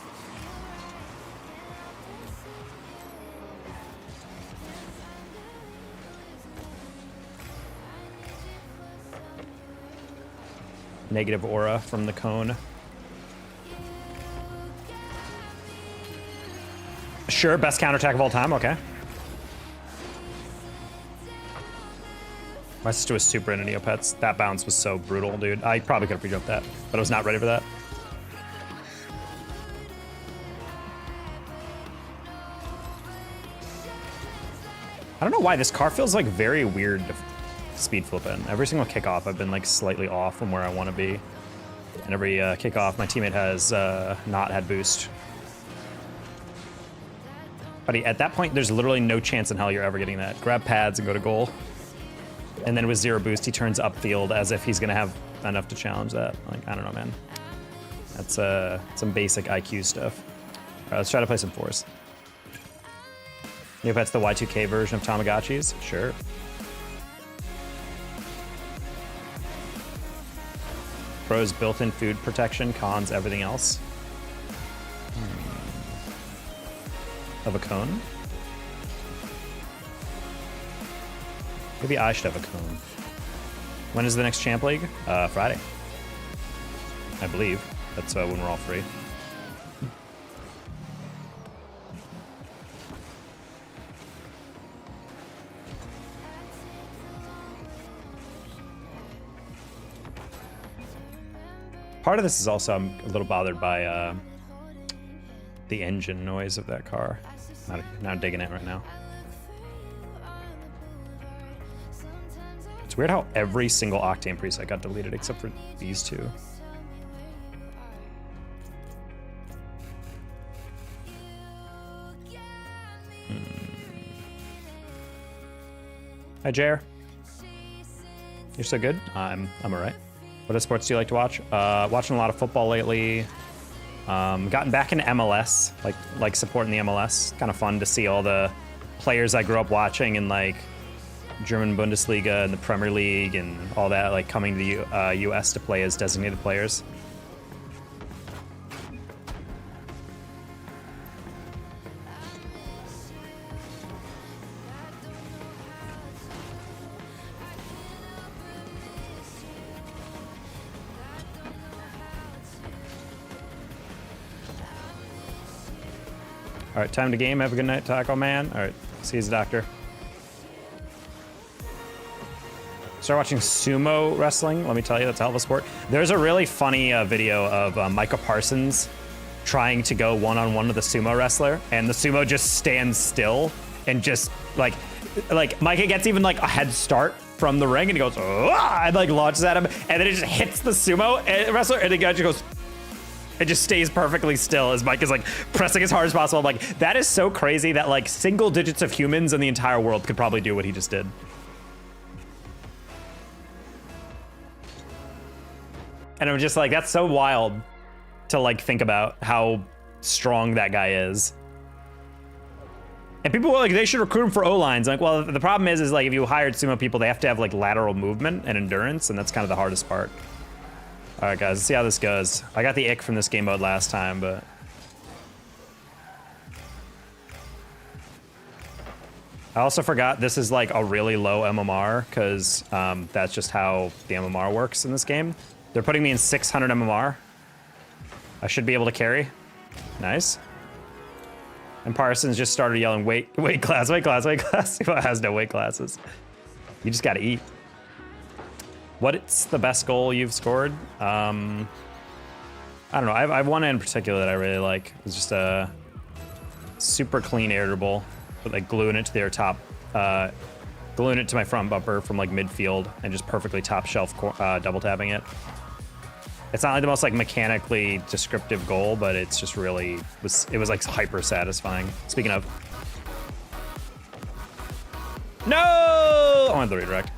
A: Negative aura from the cone. Sure, best counterattack of all time, okay. My sister was super into Neopets. That bounce was so brutal, dude. I probably could have pre-jumped that, but I was not ready for that. I don't know why this car feels like very weird to speed flip in. Every single kickoff, I've been like slightly off from where I want to be. And every kickoff, my teammate has not had boost. Buddy, at that point, there's literally no chance in hell you're ever getting that. Grab pads and go to goal. And then with 0 boost, he turns upfield as if he's gonna have enough to challenge that. Like, I don't know, man. That's some basic IQ stuff. All right, let's try to play some fours. Neopet's the Y2K version of Tamagotchis? Sure. Pros built-in food protection, cons everything else. Of a cone? Maybe I should have a cone. When is the next Champ League? Friday. I believe. That's when we're all free. Part of this is also I'm a little bothered by the engine noise of that car. Not digging it right now. It's weird how every single Octane preset got deleted except for these two. Hi, Jair. You're so good. I'm alright. What sports do you like to watch? Watching a lot of football lately. Gotten back into MLS, like supporting the MLS. Kind of fun to see all the players I grew up watching in like German Bundesliga and the Premier League and all that, like coming to the US to play as designated players. All right, time to game. Have a good night, Taco Man. All right, see you, doctor. Start watching sumo wrestling. Let me tell you, that's a hell of a sport. There's a really funny video of Micah Parsons trying to go one-on-one with a sumo wrestler, and the sumo just stands still and just like Micah gets even like a head start from the ring, and he goes, "Ah!" and like launches at him, and then it just hits the sumo wrestler, and the guy just goes. It just stays perfectly still as Mike is like pressing as hard as possible. I'm like, that is so crazy that like single digits of humans in the entire world could probably do what he just did. And I'm just like, that's so wild to like think about how strong that guy is. And people were like, they should recruit him for O-lines. Like, well, the problem is like if you hired sumo people, they have to have like lateral movement and endurance, and that's kind of the hardest part. All right, guys, let's see how this goes. I got the ick from this game mode last time, but... I also forgot this is like a really low MMR, because that's just how the MMR works in this game. They're putting me in 600 MMR. I should be able to carry. Nice. And Parsons just started yelling, weight class, weight class, weight class. He has no weight classes. You just gotta eat. What's the best goal you've scored? I don't know. I have one in particular that I really like. It's just a super clean air dribble, but like gluing it to their top, gluing it to my front bumper from like midfield and just perfectly top shelf double tapping it. It's not like the most like mechanically descriptive goal, but it's just really it was like hyper satisfying. Speaking of, no, I wanted the redirect.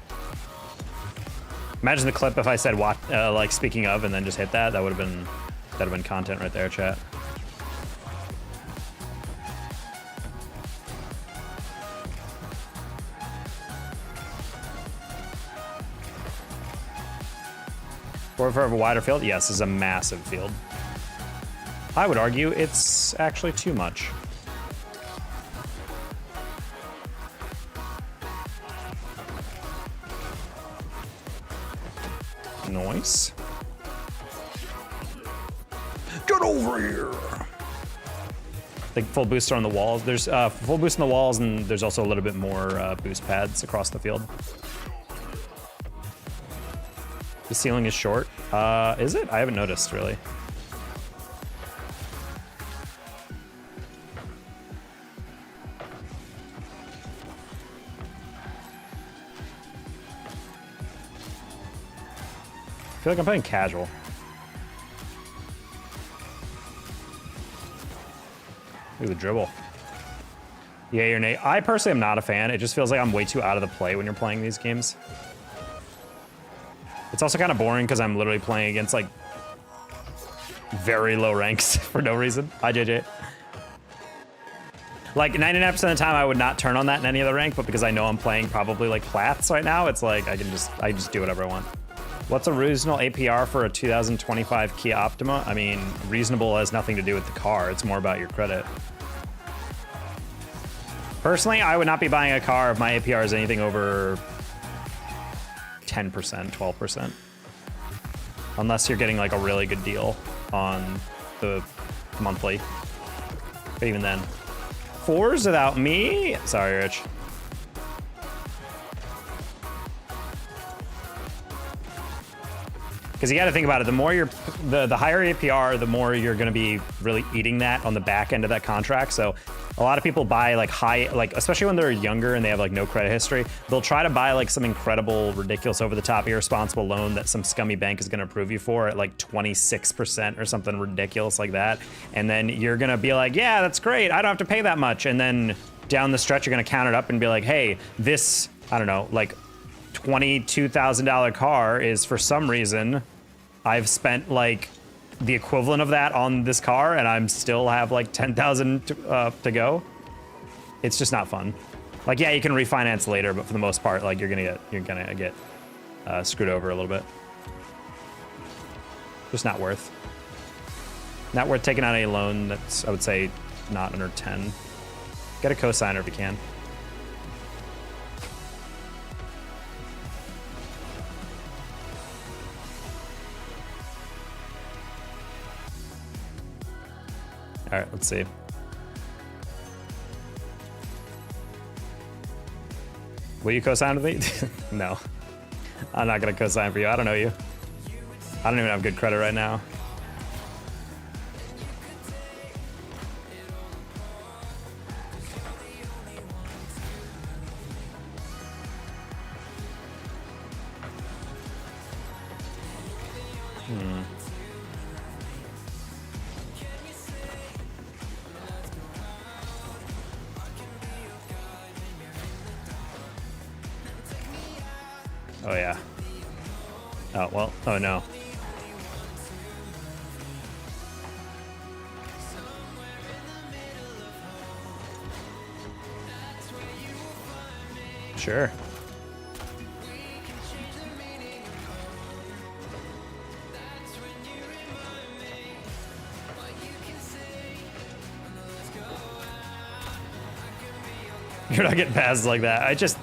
A: Imagine the clip if I said what, like speaking of, and then just hit that. That would have been content right there, chat. Or for a wider field? Yes, this is a massive field. I would argue it's actually too much. Nice. Get over here! Like full booster on the walls. There's full boost on the walls, and there's also a little bit more boost pads across the field. The ceiling is short. Is it? I haven't noticed, really. I feel like I'm playing casual. Ooh, the dribble. Yay or nay? I personally am not a fan. It just feels like I'm way too out of the play when you're playing these games. It's also kind of boring because I'm literally playing against like very low ranks for no reason. Hi, JJ. Like 99% of the time I would not turn on that in any other rank, but because I know I'm playing probably like plats right now, it's like I just do whatever I want. What's a reasonable APR for a 2025 Kia Optima? I mean, reasonable has nothing to do with the car. It's more about your credit. Personally, I would not be buying a car if my APR is anything over 10%, 12%. Unless you're getting like a really good deal on the monthly. But even then. Fours without me? Sorry, Rich. Because you got to think about it, the more you're, the higher APR, the more you're going to be really eating that on the back end of that contract. So a lot of people buy like high, like especially when they're younger and they have like no credit history, they'll try to buy like some incredible, ridiculous, over the top, irresponsible loan that some scummy bank is going to approve you for at like 26% or something ridiculous like that. And then you're going to be like, yeah, that's great. I don't have to pay that much. And then down the stretch, you're going to count it up and be like, hey, this, I don't know, like $22,000 car is for some reason I've spent like the equivalent of that on this car and I'm still have like 10,000 to go. It's just not fun. Like, yeah, you can refinance later, but for the most part, like you're gonna get screwed over a little bit. Just not worth taking out a loan that's, I would say, not under 10. Get a cosigner if you can. All right, let's see. Will you co-sign with me? No, I'm not gonna co-sign for you. I don't know you. I don't even have good credit right now. Oh yeah. Oh, well, oh no. Sure. You're not getting passes like that.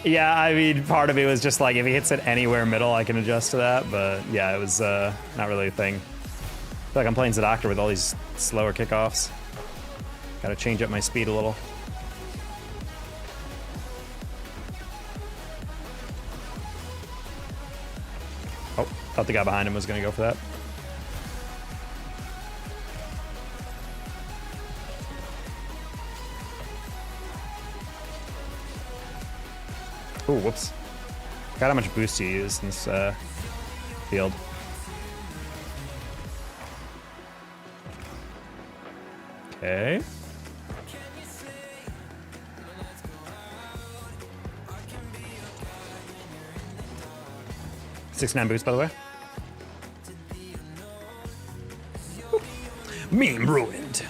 A: Yeah, I mean, part of it was just like, if he hits it anywhere middle, I can adjust to that. But yeah, it was not really a thing. I feel like I'm playing Zadoctor with all these slower kickoffs. Gotta change up my speed a little. Oh, thought the guy behind him was gonna go for that. Oh, whoops. Forgot how much boost you use in this field. Okay. 69 boost, by the way. Meme ruined.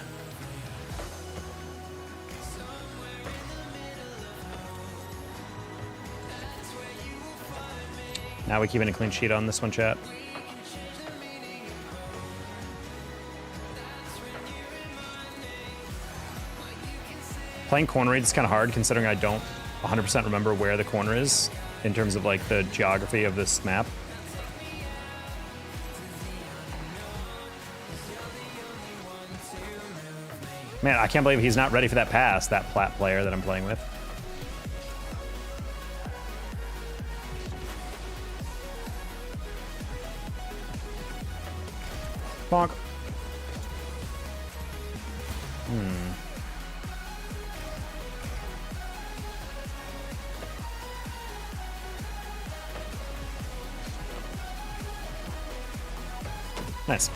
A: Now we keeping a clean sheet on this one, chat. Playing corner read is kind of hard considering I don't 100% remember where the corner is in terms of like the geography of this map. Man, I can't believe he's not ready for that pass, that plat player that I'm playing with. Bonk. Nice.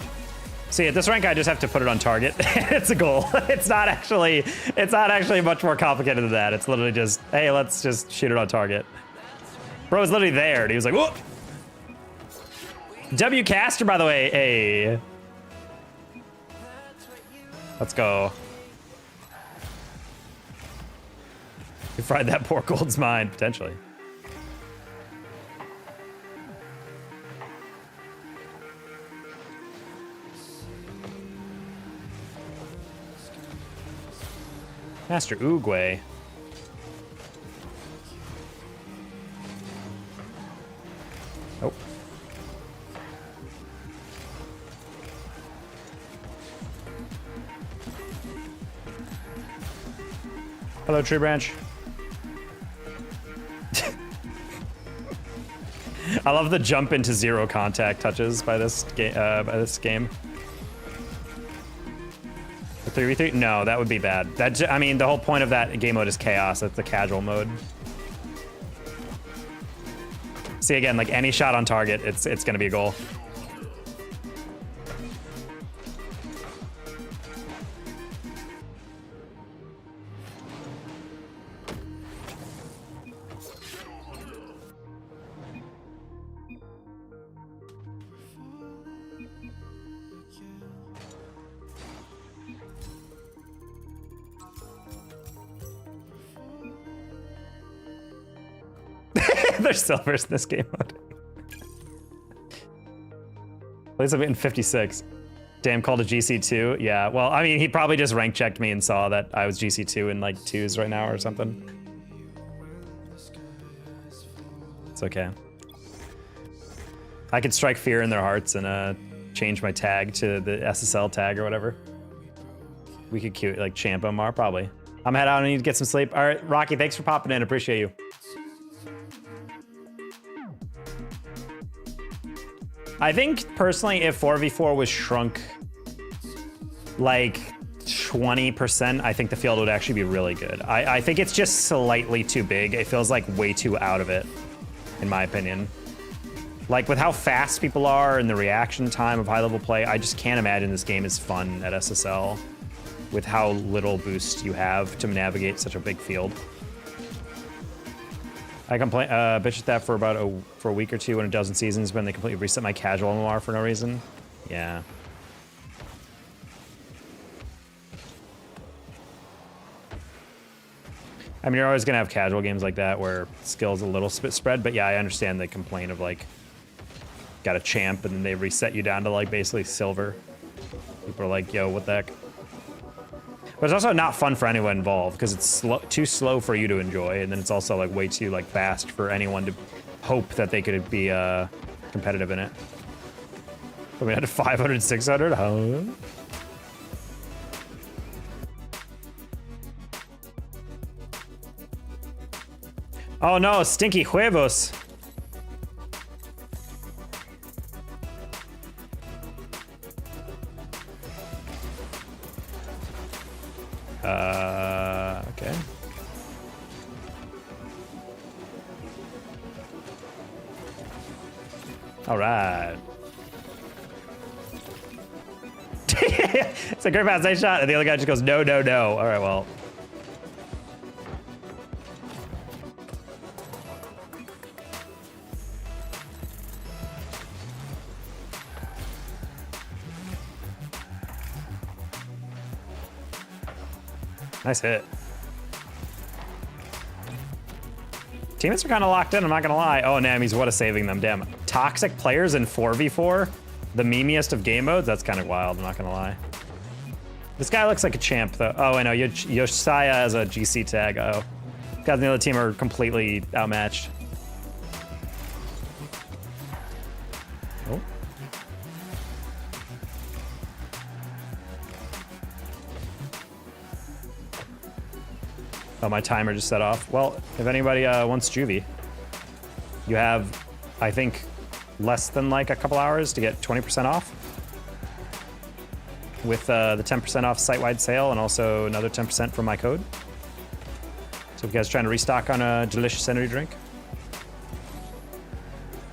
A: See, at this rank, I just have to put it on target. It's a goal. It's not actually much more complicated than that. It's literally just, hey, let's just shoot it on target. Bro was literally there, and he was like, whoop. W caster, by the way. Hey. Let's go. You fried that poor Gold's mind, potentially. Master Uguay. Oh. Hello, Tree Branch. I love the jump into zero contact touches by this game. 3v3? No, that would be bad. I mean, the whole point of that game mode is chaos. That's the casual mode. See, again, like any shot on target, it's gonna be a goal. There's silvers in this game mode. At least I'm getting 56. Damn, called a GC2. Yeah, well, I mean, he probably just rank checked me and saw that I was GC2 in like 2s right now or something. It's okay. I could strike fear in their hearts and change my tag to the SSL tag or whatever. We could cute like champ Omar, probably. I'm head out. I need to get some sleep. All right, Rocky, thanks for popping in. Appreciate you. I think personally, if 4v4 was shrunk like 20%, I think the field would actually be really good. I think it's just slightly too big. It feels like way too out of it, in my opinion. Like with how fast people are and the reaction time of high level play, I just can't imagine this game is fun at SSL with how little boost you have to navigate such a big field. I complain, bitch at that for about a week or two in a dozen seasons when they completely reset my casual MMR for no reason. Yeah. I mean, you're always gonna have casual games like that where skill's a little bit spread, but yeah, I understand the complaint of like, got a champ and then they reset you down to like basically silver. People are like, yo, what the heck? But it's also not fun for anyone involved because it's too slow for you to enjoy, and then it's also like way too like fast for anyone to hope that they could be competitive in it. I mean, at 500, 600, huh? Oh no, stinky huevos. Okay. All right. It's a great pass, nice shot, and the other guy just goes, no, no, no. All right, well. Nice hit. Teammates are kind of locked in, I'm not gonna lie. Oh, Nammy's, what a saving them, damn. Toxic players in 4v4, the memeiest of game modes, that's kind of wild, I'm not gonna lie. This guy looks like a champ, though. Oh, I know, Josiah has a GC tag, oh. Guys on the other team are completely outmatched. Oh. Oh, my timer just set off. Well, if anybody wants Juvie, you have, I think, less than like a couple hours to get 20% off with the 10% off site-wide sale and also another 10% from my code. So if you guys are trying to restock on a delicious energy drink,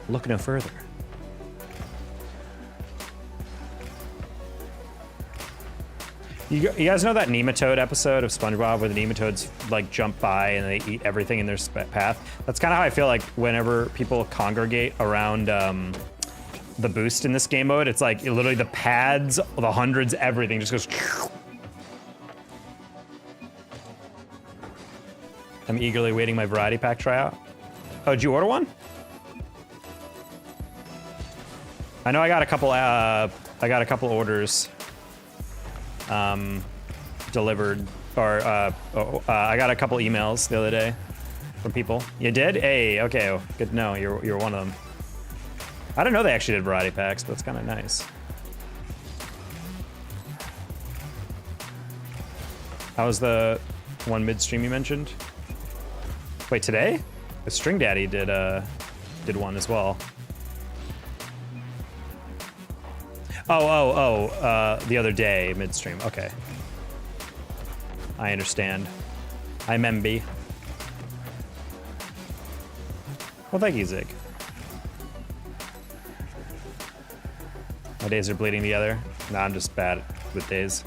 A: look no further. You guys know that nematode episode of SpongeBob where the nematodes like jump by and they eat everything in their path? That's kind of how I feel like whenever people congregate around the boost in this game mode. It's like literally the pads, the hundreds, everything just goes. I'm eagerly waiting my variety pack tryout. Oh, did you order one? I know I got a couple orders delivered, or I got a couple emails the other day from people. You did? Hey, okay, good to know. You're one of them. I didn't know they actually did variety packs, but it's kind of nice. How was the one midstream you mentioned? Wait, today? The String Daddy did one as well. The other day, midstream. Okay. I understand. I memby. Well, thank you, Zig. My days are bleeding together. Nah, I'm just bad with days.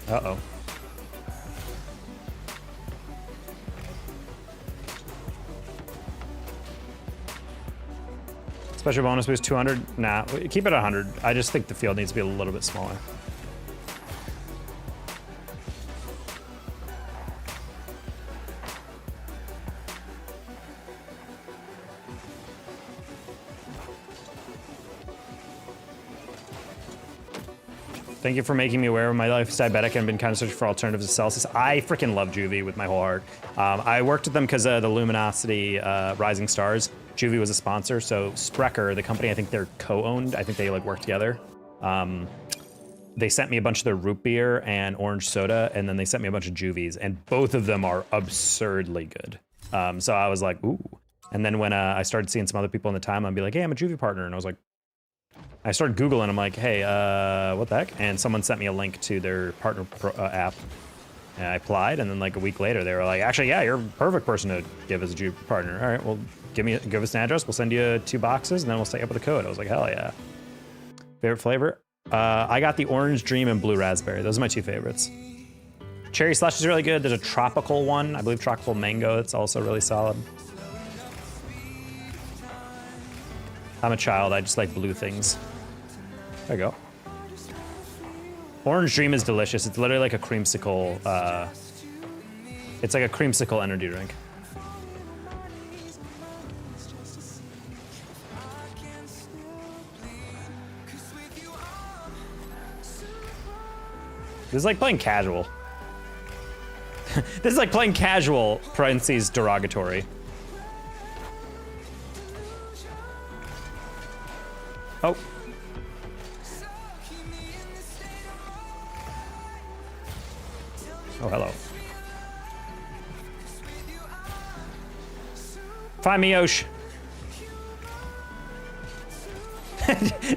A: Uh-oh. Special bonus boost 200? Nah, keep it 100. I just think the field needs to be a little bit smaller. Thank you for making me aware of my life is diabetic and been kind of searching for alternatives to Celsius. I freaking love Juvie with my whole heart. I worked with them because of the Luminosity Rising Stars. Juvie was a sponsor, so Sprecher, the company, I think they're co-owned. I think they like work together. They sent me a bunch of their root beer and orange soda, and then they sent me a bunch of Juvies, and both of them are absurdly good. So I was like, ooh. And then when I started seeing some other people in the time, I'd be like, hey, I'm a Juvie partner, and I was like, I started Googling, I'm like, hey, what the heck? And someone sent me a link to their partner app. And I applied, and then like a week later, they were like, actually, yeah, you're a perfect person to give as a Juvie partner. All right, well, give us an address. We'll send you 2 boxes, and then we'll set you up with a code. I was like, hell yeah. Favorite flavor? I got the Orange Dream and Blue Raspberry. Those are my 2 favorites. Cherry Slush is really good. There's a tropical one. I believe Tropical Mango. It's also really solid. I'm a child. I just like blue things. There you go. Orange Dream is delicious. It's literally like a creamsicle. It's like a creamsicle energy drink. This is like playing casual. This is like playing casual, parentheses, derogatory. Oh. Oh, hello. Find me, Osh.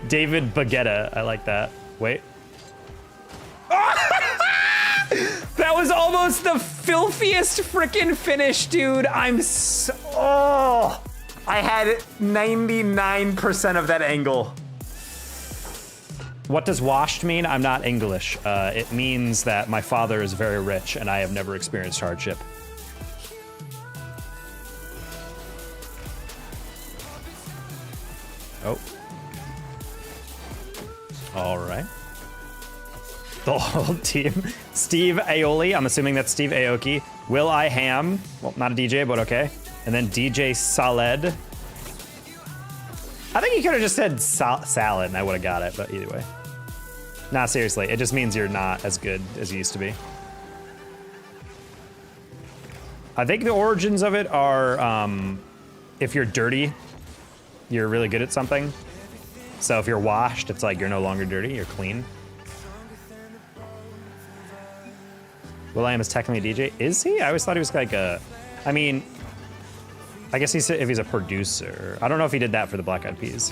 A: David Baguetta. I like that. Wait. That was almost the filthiest freaking finish, dude. I'm so... Oh, I had 99% of that angle. What does washed mean? I'm not English. It means that my father is very rich and I have never experienced hardship. Oh. All right. The whole team. Steve Aoli. I'm assuming that's Steve Aoki. Will I Ham. Well, not a DJ, but okay. And then DJ Saled. I think he could have just said salad and I would have got it, but either way. Nah, seriously. It just means you're not as good as you used to be. I think the origins of it are if you're dirty, you're really good at something. So if you're washed, it's like you're no longer dirty, you're clean. Will.i.am is technically a DJ. Is he? I always thought he was like a, I mean, I guess if he's a producer. I don't know if he did that for the Black Eyed Peas.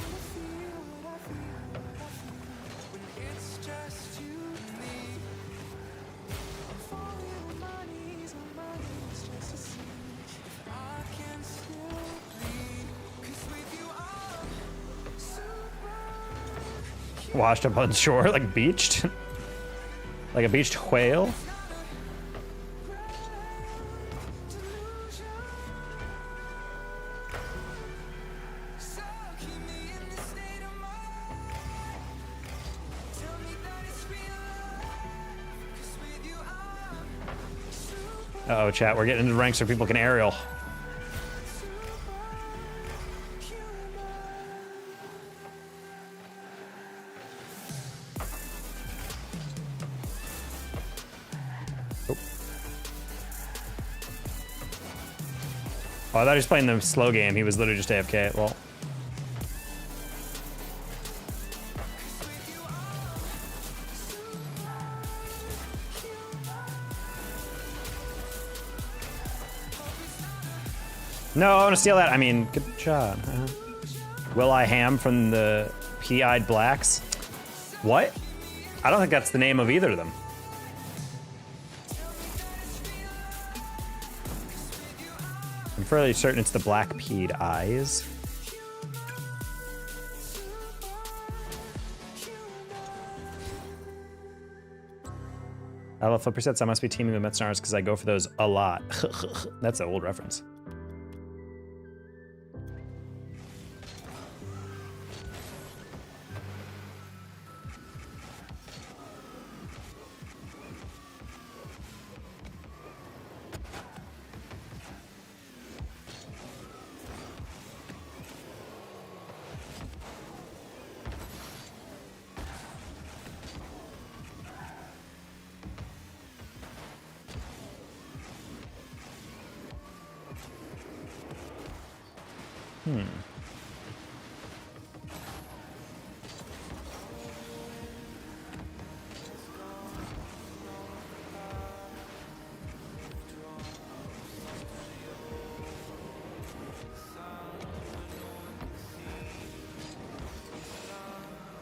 A: Washed up on shore, like beached. Like a beached whale. Uh-oh, chat, we're getting into ranks where people can aerial. Oh, I thought he was playing the slow game. He was literally just AFK. Well. No, I want to steal that. I mean, good job. Will.i Ham from the P-eyed Blacks. What? I don't think that's the name of either of them. I'm fairly certain it's the Black Peed Eyes. I love flipper sets. I must be teaming with Metstars because I go for those a lot. That's an old reference.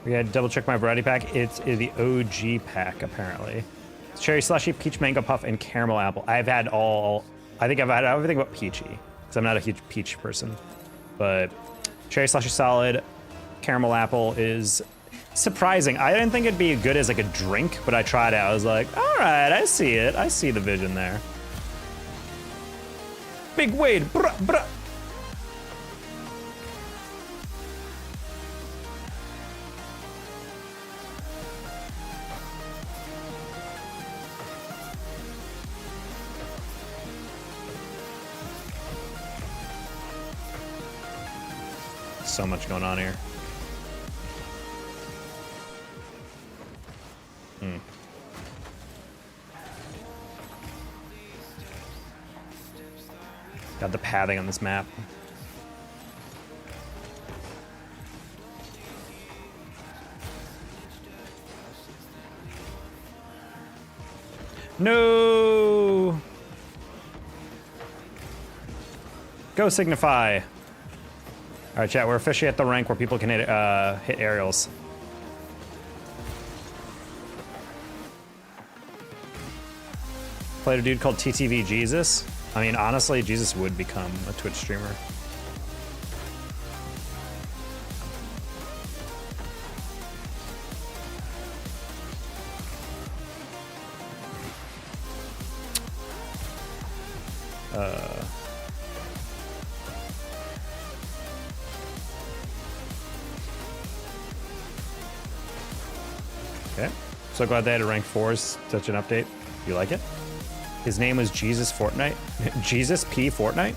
A: We had to double check my variety pack. It's the OG pack, apparently. It's cherry slushy, peach mango puff, and caramel apple. I've had all, I think I've had everything but peachy, because I'm not a huge peach person. But cherry slushy solid, caramel apple is surprising. I didn't think it'd be good as like a drink, but I tried it. I was like, all right, I see it. I see the vision there. Big Wade, bruh, bruh. So much going on here. Got the pathing on this map. No! Go Signify. All right, chat, we're officially at the rank where people can hit aerials. Played a dude called TTV Jesus. I mean, honestly, Jesus would become a Twitch streamer. So glad they had a rank 4s. Such an update. You like it? His name was Jesus Fortnite. Jesus P Fortnite?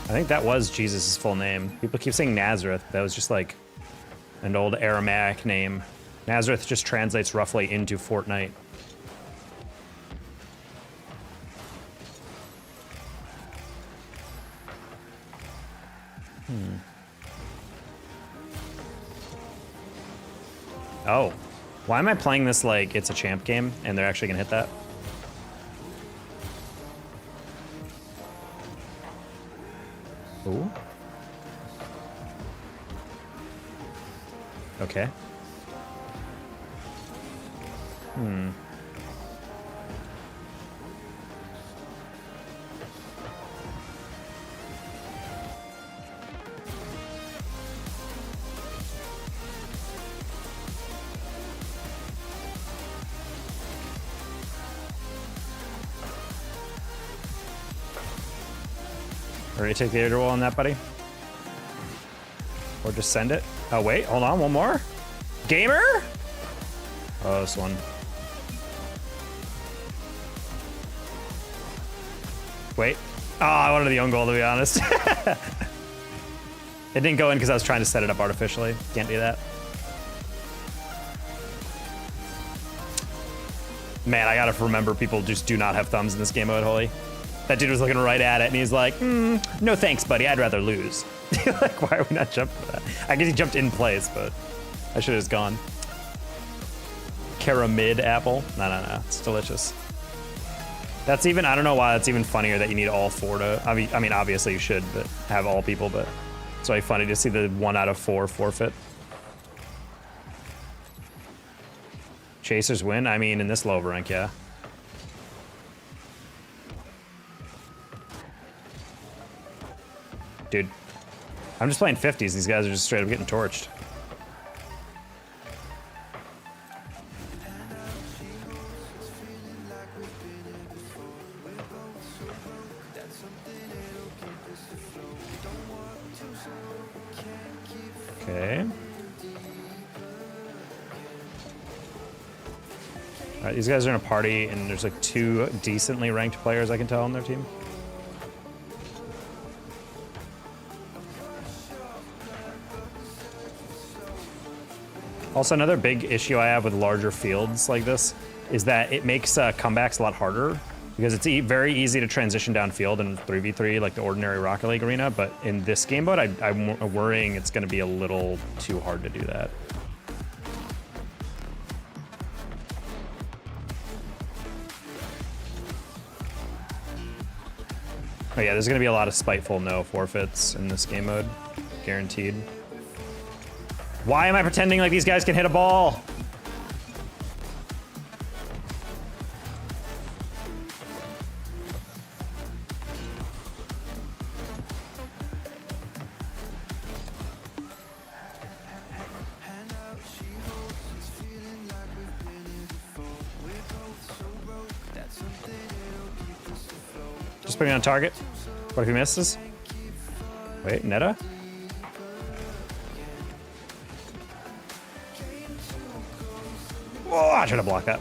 A: I think that was Jesus' full name. People keep saying Nazareth. That was just like an old Aramaic name. Nazareth just translates roughly into Fortnite. Oh, why am I playing this like it's a champ game and they're actually gonna hit that? Ooh. Okay. Ready to take the air roll on that, buddy? Or just send it? Oh, wait, hold on, one more. Gamer? Oh, this one. Wait. Oh, I wanted the own goal, to be honest. It didn't go in because I was trying to set it up artificially. Can't do that. Man, I gotta remember people just do not have thumbs in this game mode, holy. That dude was looking right at it, and he's like, no thanks, buddy, I'd rather lose. Like, why are we not jumping for that? I guess he jumped in place, but I should have just gone. Caramid apple? No, it's delicious. That's even, I don't know why that's even funnier that you need all 4 to, I mean, obviously you should but have all people, but it's really funny to see the 1 out of 4 forfeit. Chasers win? I mean, in this low rank, yeah. Dude, I'm just playing 50s. These guys are just straight up getting torched. Okay. All right, these guys are in a party, and there's like 2 decently ranked players I can tell on their team. Also, another big issue I have with larger fields like this is that it makes comebacks a lot harder because it's very easy to transition downfield in 3v3 like the ordinary Rocket League arena, but in this game mode, I'm worrying it's going to be a little too hard to do that. Oh yeah, there's going to be a lot of spiteful no forfeits in this game mode, guaranteed. Why am I pretending like these guys can hit a ball? Just put me on target. What if he misses? Wait, Netta? Oh, I should have blocked that.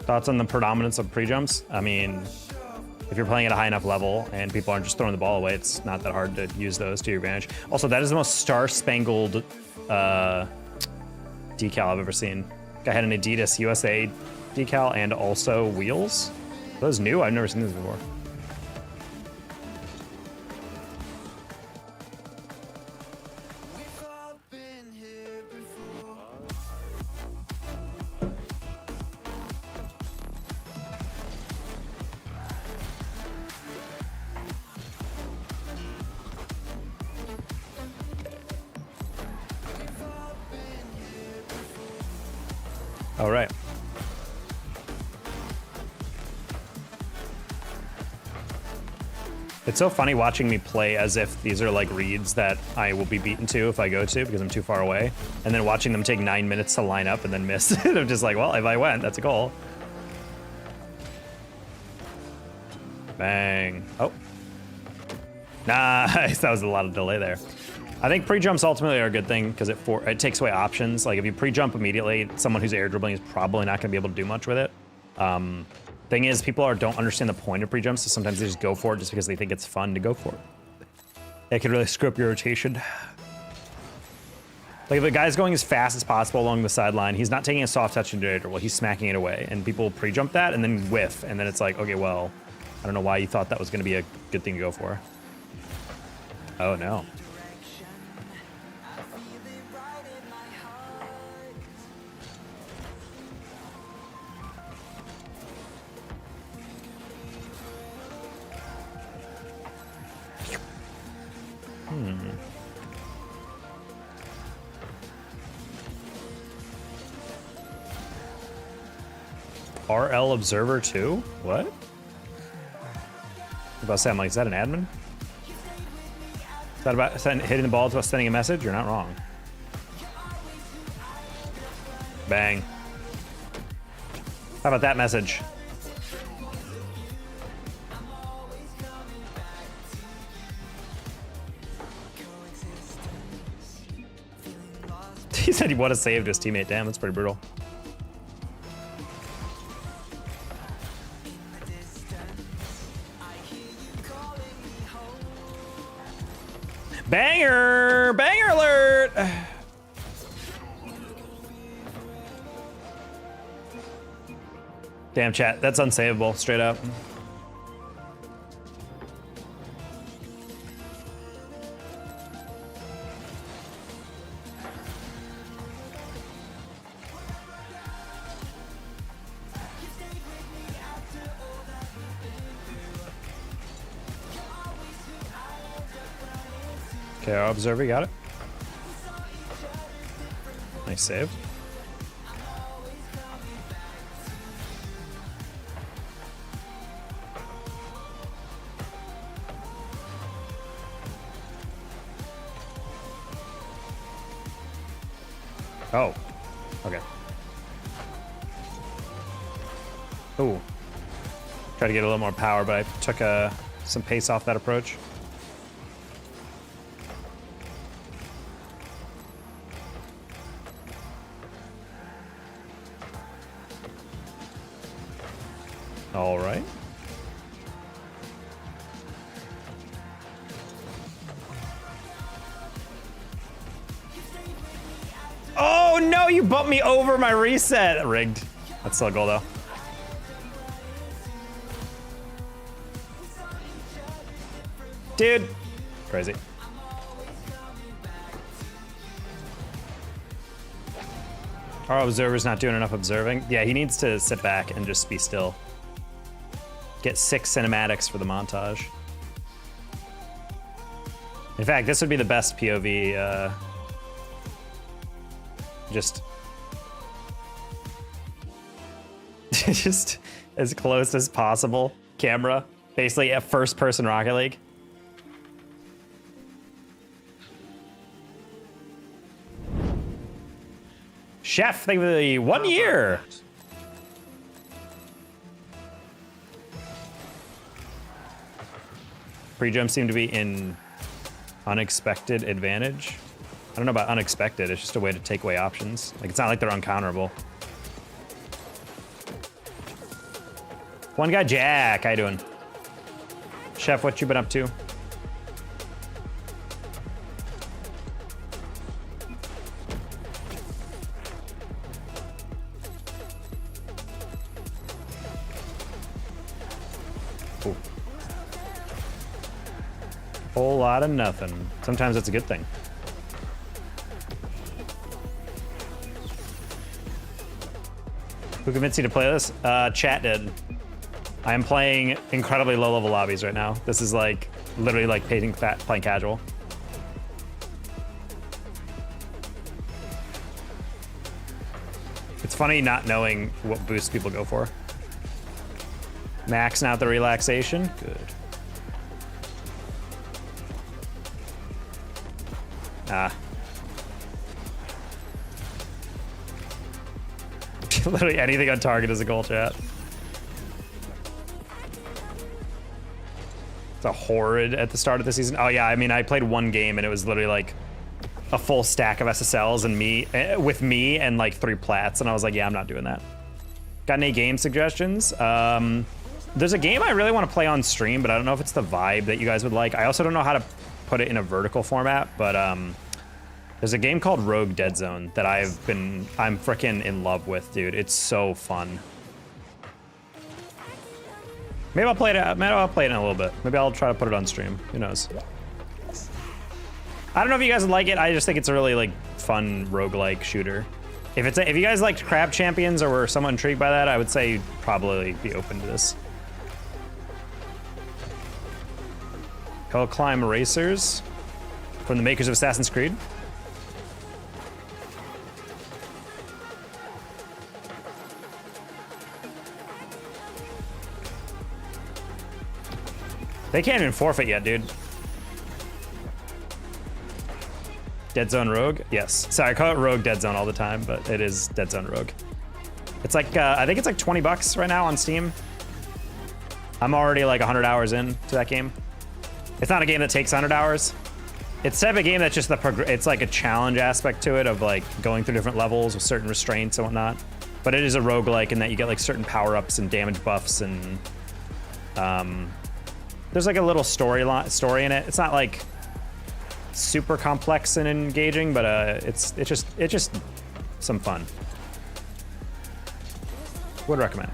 A: Thoughts on the predominance of pre-jumps? I mean, if you're playing at a high enough level and people aren't just throwing the ball away, it's not that hard to use those to your advantage. Also, that is the most star-spangled decal I've ever seen. I had an Adidas USA decal and also wheels. Are those new? I've never seen these before. All right. It's so funny watching me play as if these are like reads that I will be beaten to if I go to because I'm too far away. And then watching them take 9 minutes to line up and then miss. I'm just like, well, if I went, that's a goal. Bang. Oh. Nice. That was a lot of delay there. I think pre-jumps ultimately are a good thing because it takes away options. Like if you pre-jump immediately, someone who's air dribbling is probably not going to be able to do much with it. Thing is, people don't understand the point of pre-jumps, so sometimes they just go for it just because they think it's fun to go for it. It can really screw up your rotation. Like if a guy's going as fast as possible along the sideline, he's not taking a soft touch into it, well, he's smacking it away, and people pre-jump that and then whiff, and then it's like, okay, well, I don't know why you thought that was going to be a good thing to go for. Oh no. RL Observer 2? What? About to say, I'm like, is that an admin? Is that about hitting the ball is about sending a message? You're not wrong. Bang. How about that message? He said he would have saved his teammate. Damn, that's pretty brutal. Banger! Banger alert! Damn, chat, that's unsavable, straight up. Okay, our observer got it. Nice save. Oh, okay. Ooh. Try to get a little more power, but I took some pace off that approach. All right. Oh no, you bumped me over my reset. Rigged. That's still a goal though. Dude. Crazy. Our observer's not doing enough observing. Yeah, he needs to sit back and just be still. Get 6 cinematics for the montage. In fact, this would be the best POV. Just as close as possible. Camera, basically a first-person Rocket League. Chef, thank you for the 1 year. Pre-jumps seem to be in unexpected advantage. I don't know about unexpected, it's just a way to take away options. Like, it's not like they're uncounterable. One guy, Jack, how you doing? Chef, what you been up to? Ooh. Whole lot of nothing. Sometimes that's a good thing. Who convinced you to play this? Chat did. I am playing incredibly low-level lobbies right now. This is like literally like playing casual. It's funny not knowing what boost people go for. Maxing out the relaxation. Good. Ah. Literally anything on target is a goal, chat. It's a horrid at the start of the season. Oh yeah, I mean, I played one game and it was literally like a full stack of SSLs and me and like 3 plats, and I was like, yeah, I'm not doing that. Got any game suggestions? There's a game I really want to play on stream, but I don't know if it's the vibe that you guys would like. I also don't know how to put it in a vertical format, but there's a game called Rogue Dead Zone that I'm freaking in love with, dude. It's so fun. Maybe I'll play it. Maybe I'll play it in a little bit. Maybe I'll try to put it on stream. Who knows? I don't know if you guys would like it. I just think it's a really like fun roguelike shooter. If you guys liked Crab Champions or were somewhat intrigued by that, I would say you'd probably be open to this. Hill Climb Racers from the makers of Assassin's Creed. They can't even forfeit yet, dude. Dead Zone Rogue? Yes. Sorry, I call it Rogue Dead Zone all the time, but it is Dead Zone Rogue. It's like, I think it's like 20 bucks right now on Steam. I'm already like 100 hours in to that game. It's not a game that takes 100 hours. It's type of game that's just it's like a challenge aspect to it of like going through different levels with certain restraints and whatnot. But it is a roguelike in that you get like certain power-ups and damage buffs and there's like a little story in it. It's not like super complex and engaging, but it's just some fun. Would recommend.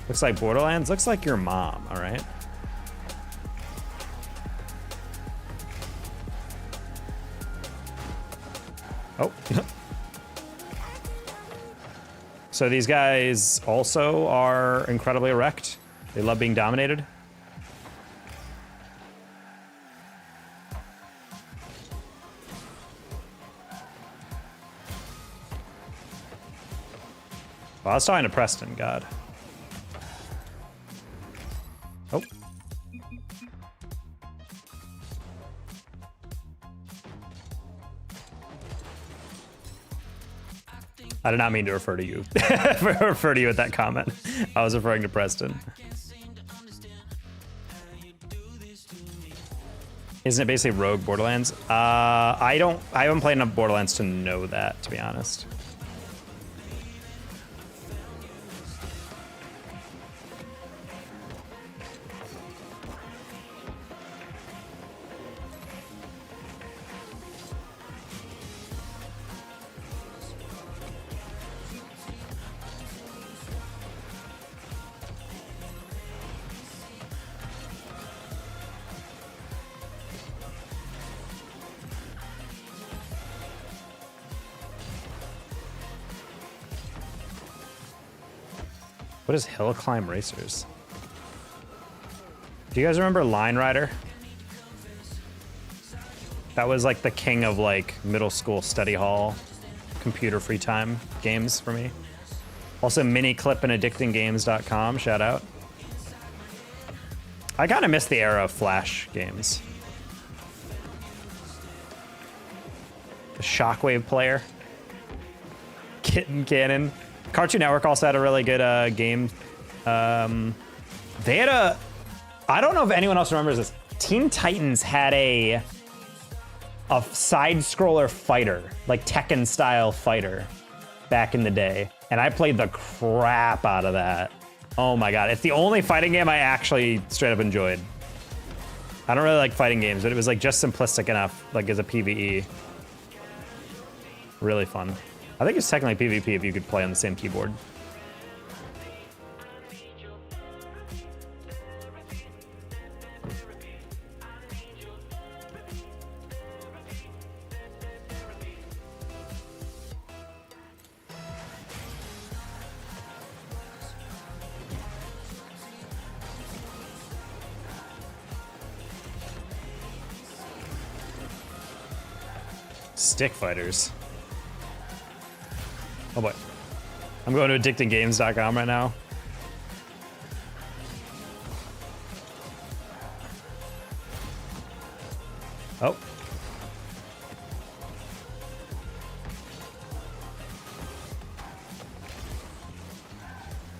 A: Looks like Borderlands. Looks like your mom. All right. Oh. So these guys also are incredibly erect. They love being dominated. Well, I was talking to Preston, God. Oh. I did not mean to refer to you. Refer to you with that comment. I was referring to Preston. Isn't it basically Rogue Borderlands? I haven't played enough Borderlands to know that, to be honest. What is Hill Climb Racers? Do you guys remember Line Rider? That was like the king of like middle school study hall, computer free time games for me. Also Miniclip and addictinggames.com, shout out. I kind of miss the era of Flash games. The Shockwave player. Kitten Cannon. Cartoon Network also had a really good game. They had I don't know if anyone else remembers this. Teen Titans had a side-scroller fighter, like Tekken-style fighter back in the day. And I played the crap out of that. Oh my God, it's the only fighting game I actually straight up enjoyed. I don't really like fighting games, but it was like just simplistic enough, like as a PvE. Really fun. I think it's technically PvP if you could play on the same keyboard. Stick fighters. Oh boy. I'm going to addictinggames.com right now. Oh.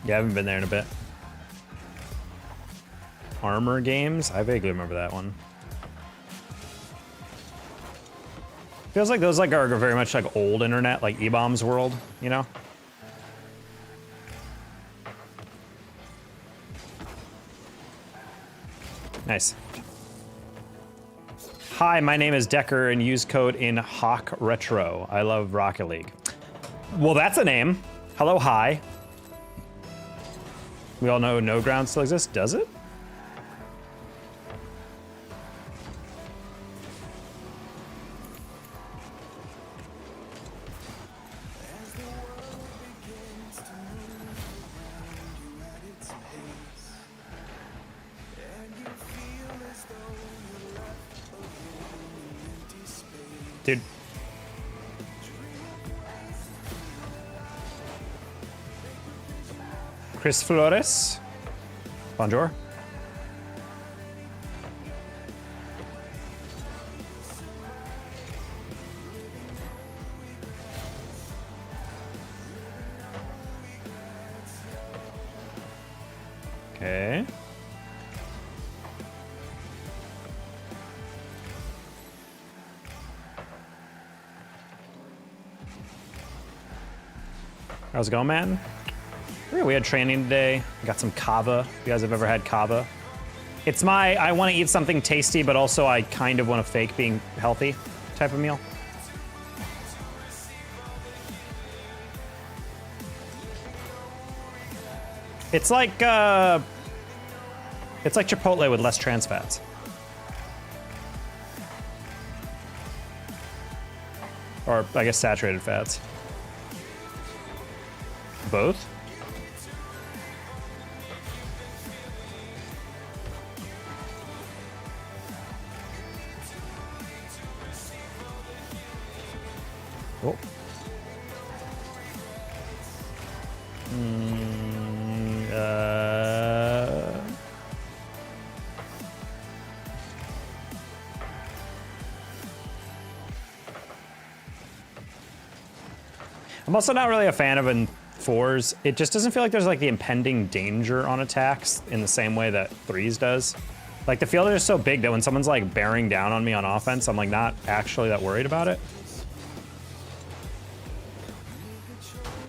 A: Yeah, I haven't been there in a bit. Armor Games. I vaguely remember that one. Feels like those like are very much like old internet, like E-Bombs World, you know? Nice. Hi, my name is Decker and use code in Hawk Retro. I love Rocket League. Well, that's a name. Hello, hi. We all know No Ground still exists, does it? Dude. Chris Flores. Bonjour. Okay. How's it going, man? Yeah, we had training today. Got some kava. You guys have ever had kava? It's my, I want to eat something tasty, but also I kind of want to fake being healthy type of meal. It's like Chipotle with less trans fats. Or I guess saturated fats. Both? Oh. I'm also not really a fan of fours. It just doesn't feel like there's like the impending danger on attacks in the same way that threes does. Like the field is just so big that when someone's like bearing down on me on offense, I'm like not actually that worried about it.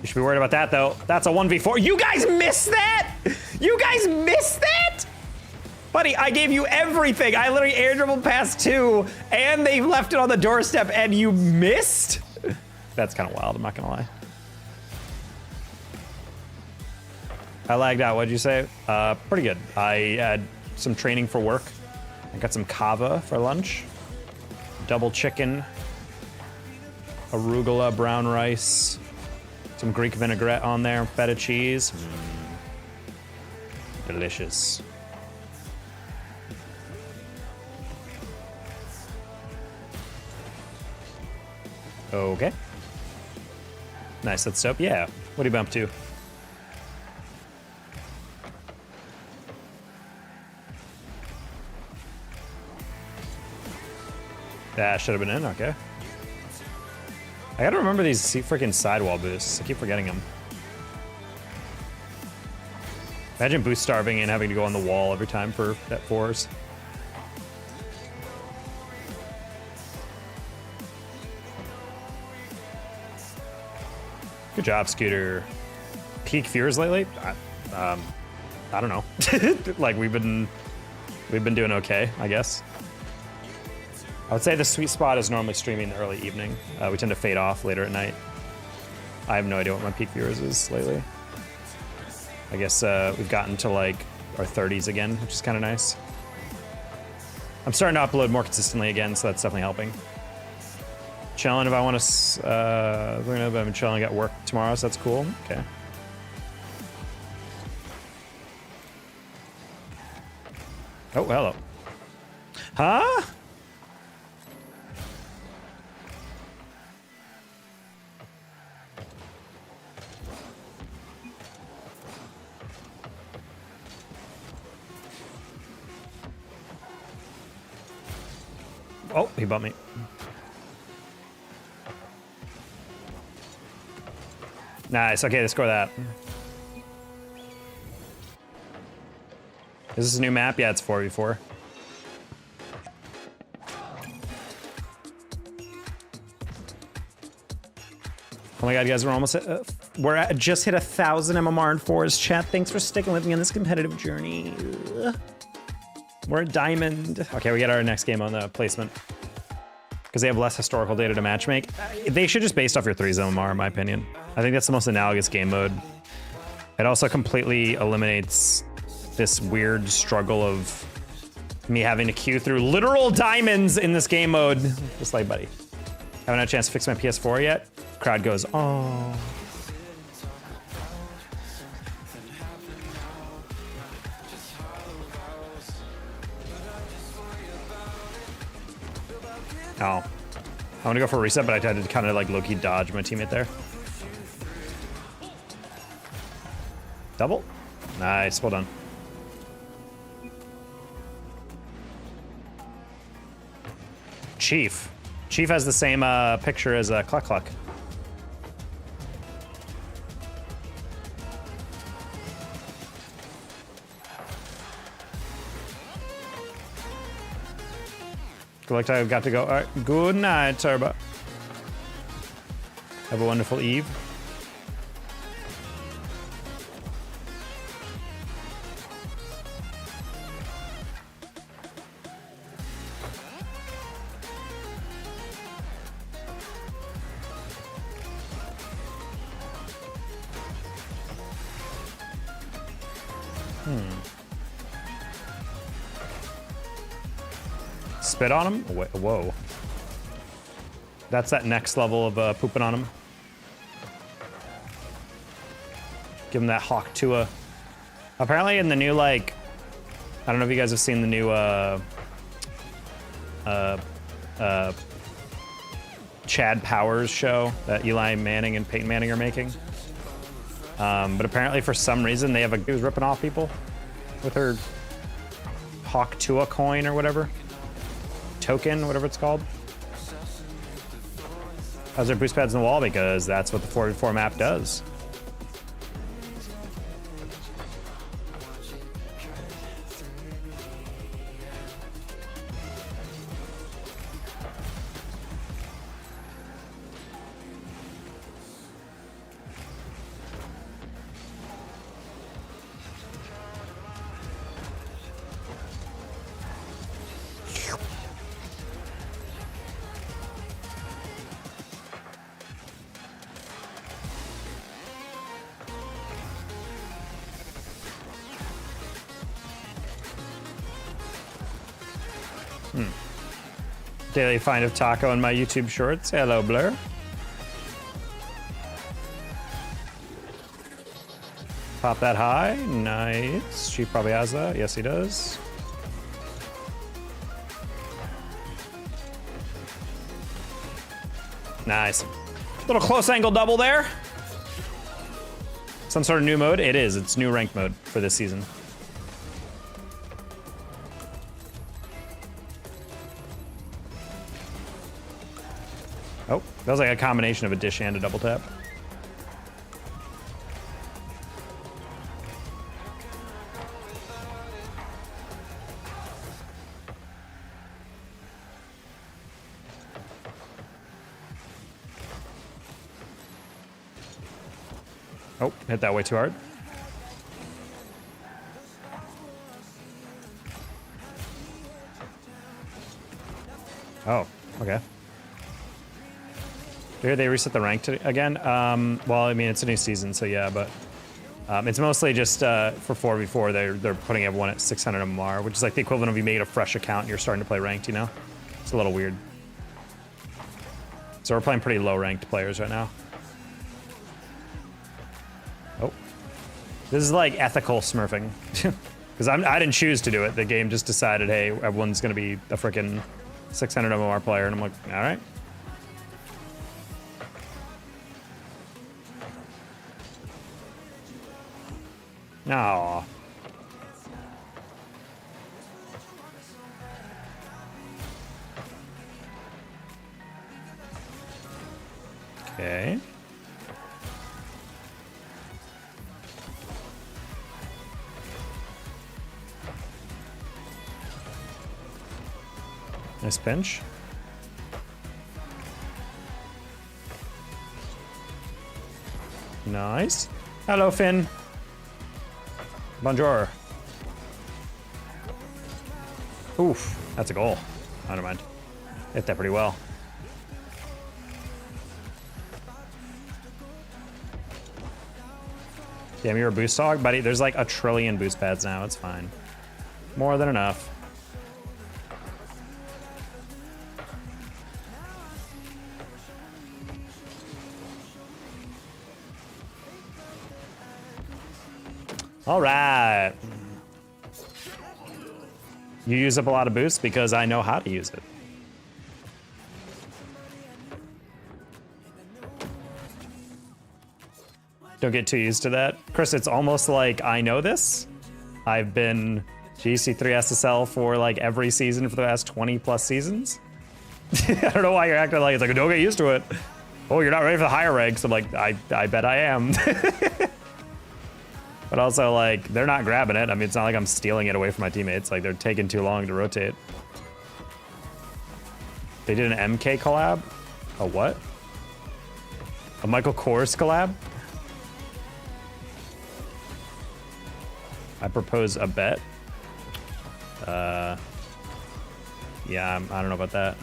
A: You should be worried about that though. That's a 1v4. You guys missed that? You guys missed that? Buddy, I gave you everything. I literally air dribbled past 2 and they left it on the doorstep and you missed? That's kind of wild, I'm not gonna lie. I lagged out, what'd you say? Pretty good. I had some training for work. I got some kava for lunch. Double chicken. Arugula, brown rice. Some Greek vinaigrette on there, feta cheese. Delicious. Okay. Nice, that's dope. Yeah, what have you been up to? That should have been in, okay. I gotta remember these freaking sidewall boosts. I keep forgetting them. Imagine boost starving and having to go on the wall every time for that fours. Good job, Scooter. Peak fears lately? I don't know. Like we've been doing okay, I guess. I would say the sweet spot is normally streaming in the early evening. We tend to fade off later at night. I have no idea what my peak viewers is lately. I guess we've gotten to like our 30s again, which is kind of nice. I'm starting to upload more consistently again, so that's definitely helping. Chilling if I want to, I've been chilling, got work tomorrow, so that's cool. Okay. Oh, hello. Huh? Oh, he bumped me. Nice, okay, let's score that. Is this a new map? Yeah, it's 4v4. Oh my god, guys, we're almost at, just hit 1,000 MMR in fours. Chat, thanks for sticking with me on this competitive journey. We're at diamond. Okay, we get our next game on the placement. Because they have less historical data to matchmake. They should just based off your 3's MMR, in my opinion. I think that's the most analogous game mode. It also completely eliminates this weird struggle of me having to queue through literal diamonds in this game mode. Just like, buddy. Haven't had a chance to fix my PS4 yet. Crowd goes, oh. Oh. I want to go for a reset, but I had to kind of like low-key dodge my teammate there. Double? Nice, well done. Chief. Chief has the same picture as Cluck Cluck. Good luck, I've got to go. All right, good night, Turbo. Have a wonderful eve. Spit on him? Whoa. That's that next level of pooping on him. Give him that Hawk Tua. Apparently in the new, like, I don't know if you guys have seen the new Chad Powers show that Eli Manning and Peyton Manning are making. But apparently for some reason they have a who's ripping off people with her Hawk Tua coin or whatever. Token, whatever it's called. How's there boost pads in the wall? Because that's what the 4v4 map does. Daily find of taco in my YouTube shorts. Hello, Blur. Pop that high. Nice. She probably has that. Yes, he does. Nice. Little close angle double there. Some sort of new mode? It is. It's new rank mode for this season. Oh, that was like a combination of a dish and a double tap. Oh, hit that way too hard. Oh, okay. Here they reset the rank again. Well, I mean, it's a new season, so yeah, but it's mostly just for 4v4. They're putting everyone at 600 MMR, which is like the equivalent of you made a fresh account and you're starting to play ranked, you know? It's a little weird. So we're playing pretty low ranked players right now. Oh. This is like ethical smurfing. Because I didn't choose to do it. The game just decided, hey, everyone's going to be a freaking 600 MMR player. And I'm like, all right. No. Okay. Nice pinch. Nice. Hello, Finn. Bonjour. Oof, that's a goal. Oh, never mind. Hit that pretty well. Damn, you're a boost dog, buddy. There's like a trillion boost pads now. It's fine. More than enough. All right. You use up a lot of boosts because I know how to use it. Don't get too used to that. Chris, it's almost like I know this. I've been GC3 SSL for like every season for the past 20 plus seasons. I don't know why you're acting like it's like, don't get used to it. Oh, you're not ready for the higher ranks. I'm like, I bet I am. But also, like, they're not grabbing it. I mean, it's not like I'm stealing it away from my teammates. Like, they're taking too long to rotate. They did an MK collab? A what? A Michael Kors collab? I propose a bet. Yeah, I don't know about that.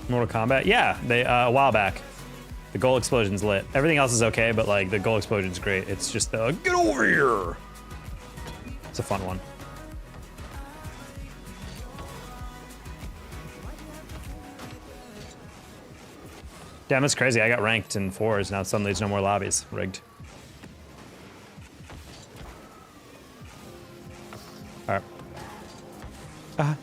A: Mortal Kombat? Yeah, they a while back. The goal explosion's lit. Everything else is okay, but like the goal explosion's great. It's just the get over here. It's a fun one. Damn, it's crazy. I got ranked in 4s. Now suddenly there's no more lobbies. Rigged. All right.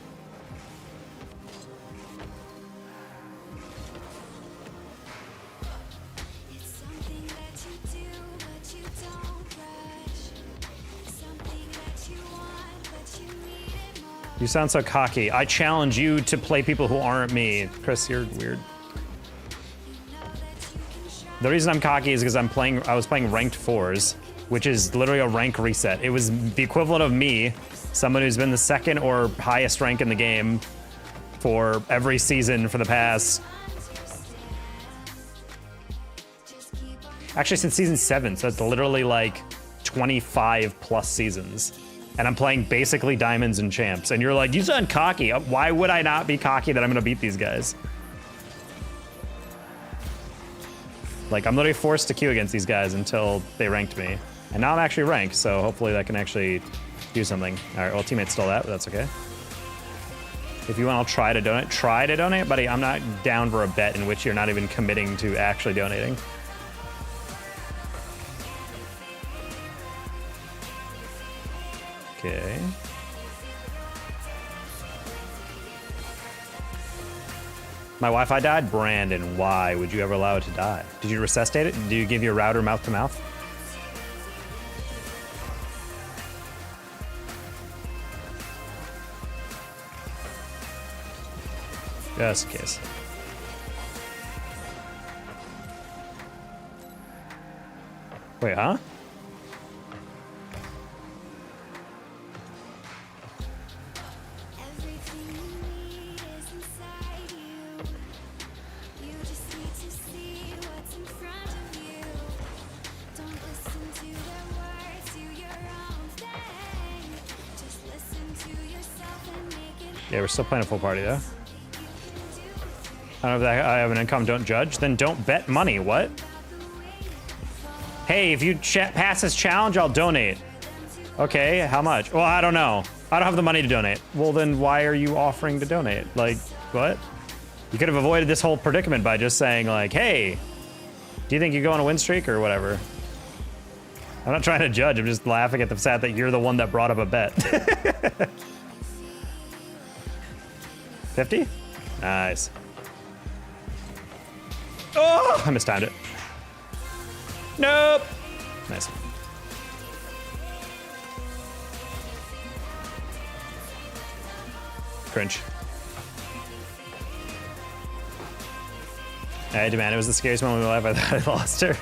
A: You sound so cocky. I challenge you to play people who aren't me. Chris, you're weird. The reason I'm cocky is because I was playing ranked 4s, which is literally a rank reset. It was the equivalent of me, someone who's been the second or highest rank in the game for every season for the past... Actually, since season 7, so it's literally like 25 plus seasons. And I'm playing basically diamonds and champs. And you're like, you sound cocky. Why would I not be cocky that I'm gonna beat these guys? Like, I'm literally forced to queue against these guys until they ranked me. And now I'm actually ranked, so hopefully that can actually do something. All right, well, teammates stole that, but that's okay. If you want, I'll try to donate. Try to donate, buddy. I'm not down for a bet in which you're not even committing to actually donating. Okay. My Wi-Fi died? Brandon, why would you ever allow it to die? Did you resuscitate it? Did you give your router mouth to mouth? Just in case. Wait, huh? Yeah, we're still playing a full party though. I don't know if that, I have an income, don't judge. Then don't bet money, what? Hey, if you pass this challenge, I'll donate. Okay, how much? Well, I don't know. I don't have the money to donate. Well, then why are you offering to donate? Like, what? You could have avoided this whole predicament by just saying like, hey, do you think you go on a win streak or whatever? I'm not trying to judge, I'm just laughing at the fact that you're the one that brought up a bet. 50? Nice. Oh, I mistimed it. Nope. Nice. Cringe. I demand it was the scariest moment of my life. I thought I lost her.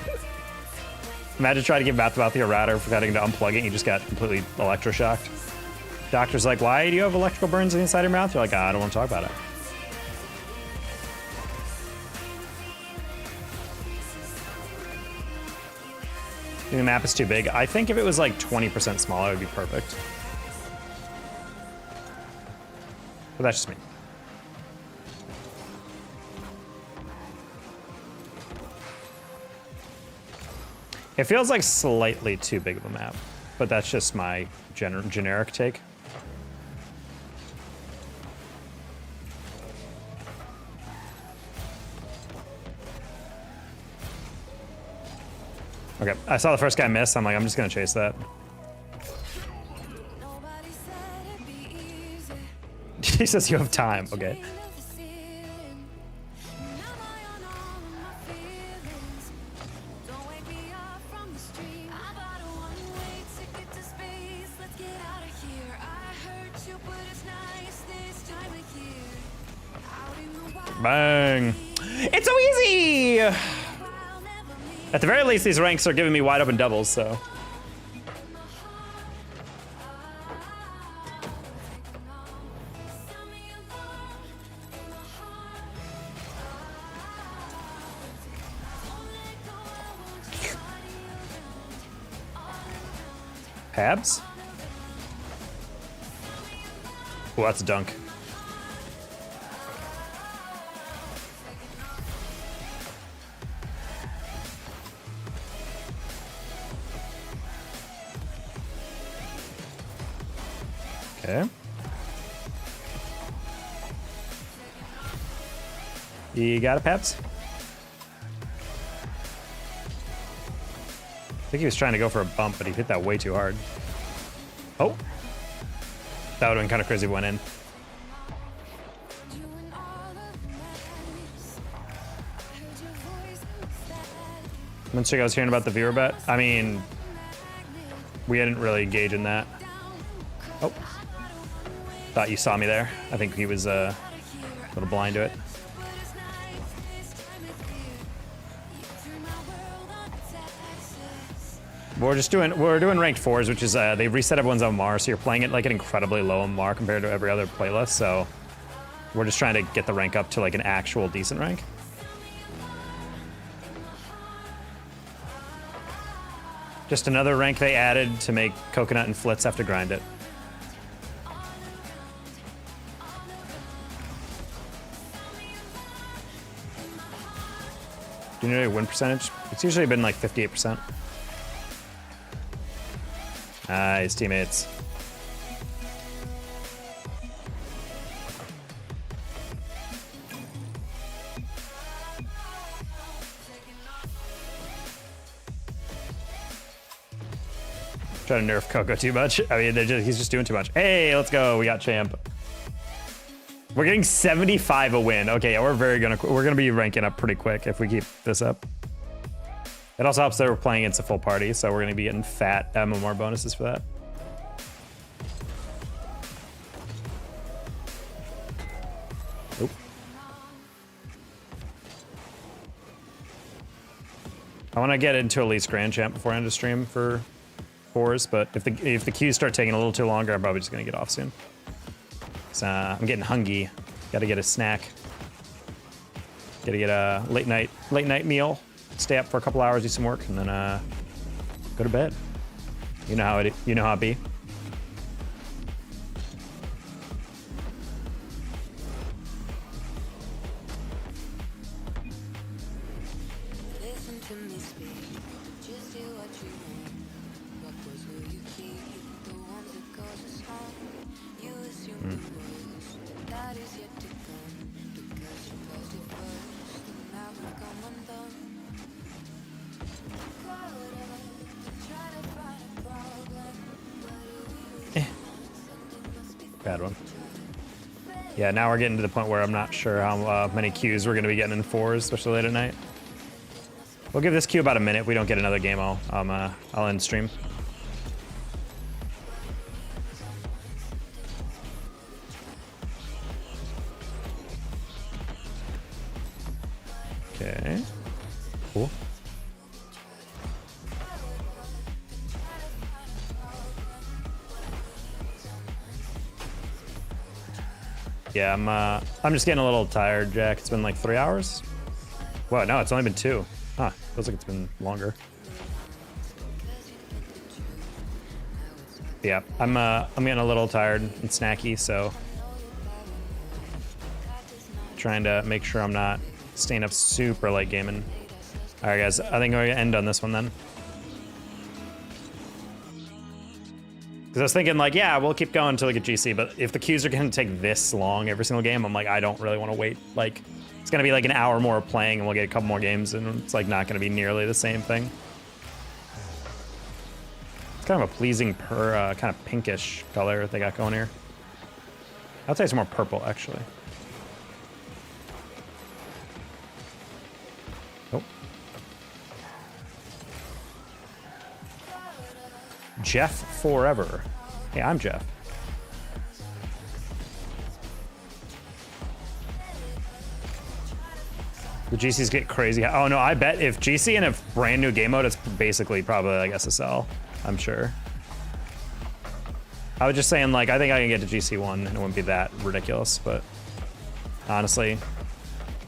A: Imagine trying to give mouth-to-mouth your router, forgetting to unplug it, and you just got completely electroshocked. Doctor's like, why do you have electrical burns inside your mouth? You're like, I don't want to talk about it. The map is too big. I think if it was like 20% smaller, it would be perfect. But that's just me. It feels like slightly too big of a map, but that's just my generic take. Okay, I saw the first guy miss. I'm like, I'm just gonna chase that. He says you have time. Okay. Bang. It's so easy! At the very least, these ranks are giving me wide open doubles, so. Pabs? Oh, that's a dunk. Okay. You got it, Paps? I think he was trying to go for a bump, but he hit that way too hard. Oh. That would have been kind of crazy if it went in. Once I was hearing about the viewer bet, I mean, we didn't really engage in that. Oh. Thought you saw me there. I think he was a little blind to it. We're doing ranked fours, which is they reset everyone's on MAR, so you're playing it like an incredibly low on MAR compared to every other playlist. So we're just trying to get the rank up to like an actual decent rank. Just another rank they added to make Coconut and Flitz have to grind it. Do you know your win percentage? It's usually been like 58%. Nice, teammates. Trying to nerf Coco too much. I mean, he's just doing too much. Hey, let's go. We got champ. We're getting 75 a win. Okay, yeah, we're gonna be ranking up pretty quick if we keep this up. It also helps that we're playing against a full party, so we're gonna be getting fat MMR bonuses for that. Oop. I want to get into Elite's Grand Champ before I end the stream for fours, but if the queues start taking a little too longer, I'm probably just gonna get off soon. So, I'm getting hungry. Gotta get a snack. Gotta get a late night meal. Stay up for a couple hours, do some work, and then go to bed. You know how it be. Bad one. Yeah, now we're getting to the point where I'm not sure how many queues we're going to be getting in fours, especially late at night. We'll give this queue about a minute. If we don't get another game, I'll end stream. Okay. Cool. Yeah, I'm just getting a little tired, Jack. It's been like 3 hours. Well, no, it's only been 2. Huh, feels like it's been longer. Yeah, I'm getting a little tired and snacky, so trying to make sure I'm not staying up super late gaming. All right, guys, I think we're gonna end on this one then. Because I was thinking, like, yeah, we'll keep going until we get GC, but if the queues are going to take this long every single game, I'm like, I don't really want to wait. Like, it's going to be like an hour more of playing, and we'll get a couple more games, and it's like not going to be nearly the same thing. It's kind of a pleasing, kind of pinkish color they got going here. I'd say it's more purple, actually. Oh. Jeff Forever. Hey, I'm Jeff. The GCs get crazy. Oh no, I bet if GC in a brand new game mode, it's basically probably like SSL, I'm sure. I was just saying, like, I think I can get to GC1 and it wouldn't be that ridiculous, but honestly,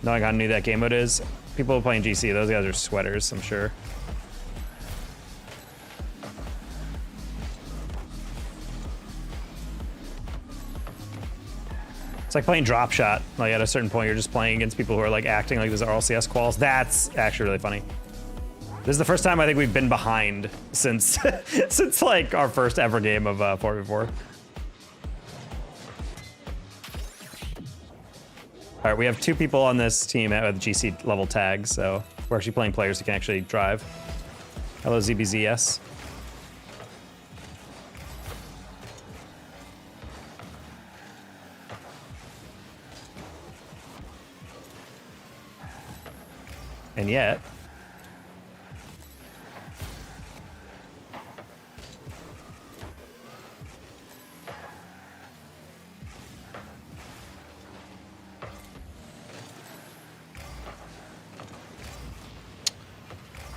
A: knowing how new that game mode is, people playing GC, those guys are sweaters, I'm sure. It's like playing drop shot. Like at a certain point, you're just playing against people who are like acting like these are LCS quals. That's actually really funny. This is the first time I think we've been behind since since like our first ever game of 4v4. All right, we have 2 people on this team with GC level tags, so we're actually playing players who can actually drive. Hello, ZBZS. And yet,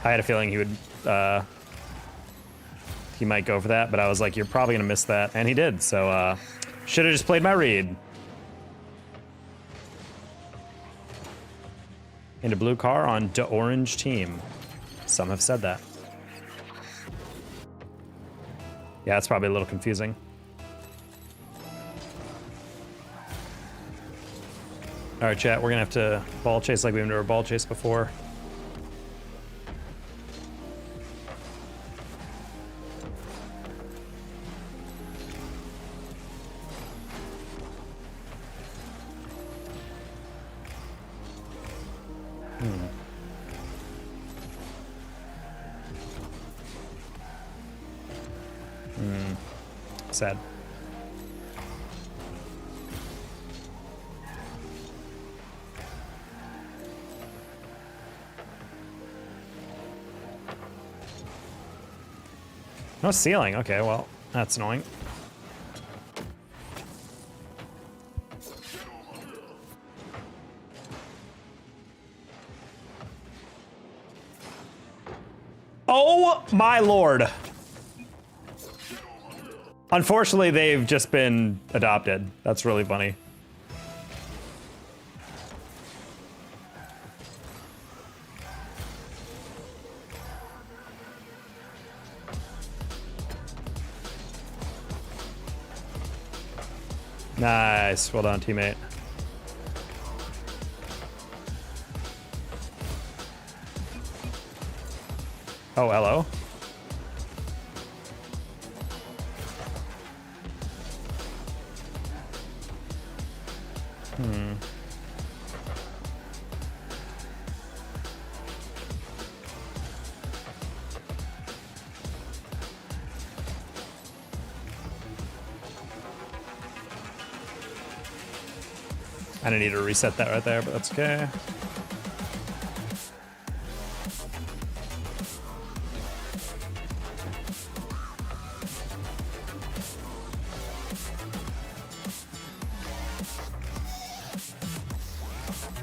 A: I had a feeling he would, he might go for that, but I was like, you're probably gonna miss that, and he did, so should have just played my read. In a blue car on the orange team. Some have said that. Yeah, it's probably a little confusing. All right, chat, we're gonna have to ball chase like we've never ball chased before. Sad. No ceiling. Okay, well, that's annoying. Oh my lord. Unfortunately, they've just been adopted. That's really funny. Nice. Well done, teammate. Oh, hello. I didn't need to reset that right there, but that's okay.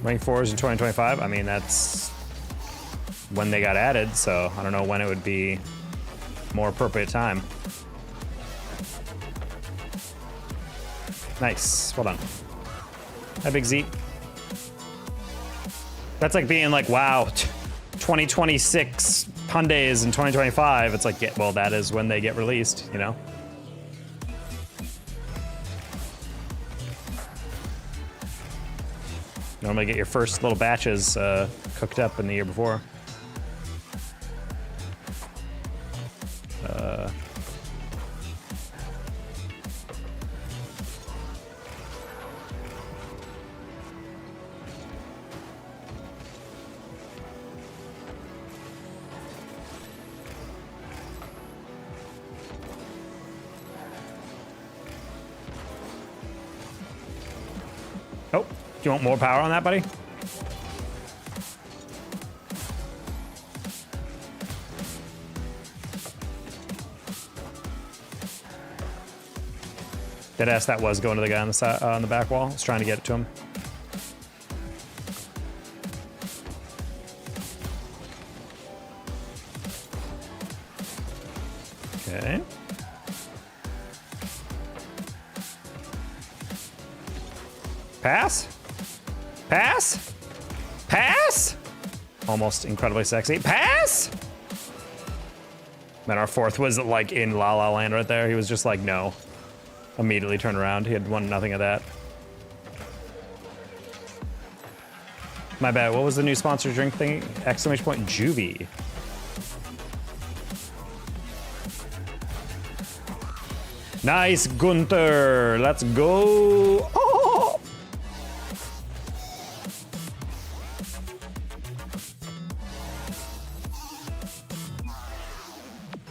A: Rank 4s in 2025. I mean, that's when they got added, so I don't know when it would be more appropriate time. Nice. Well done. Hi, Big Z. That's like being like, wow, 2026 Hyundais in 2025. It's like, yeah, well, that is when they get released, you know? Normally get your first little batches cooked up in the year before. Oh, do you want more power on that, buddy? Deadass, that was going to the guy on the side, on the back wall. I was trying to get it to him. Okay. Pass? Pass? Pass? Almost incredibly sexy. Pass? Man, our fourth was like in La La Land right there. He was just like, no. Immediately turned around. He had won nothing of that. My bad. What was the new sponsor drink thing? Exclamation point, Juvie. Nice, Gunther. Let's go. Oh!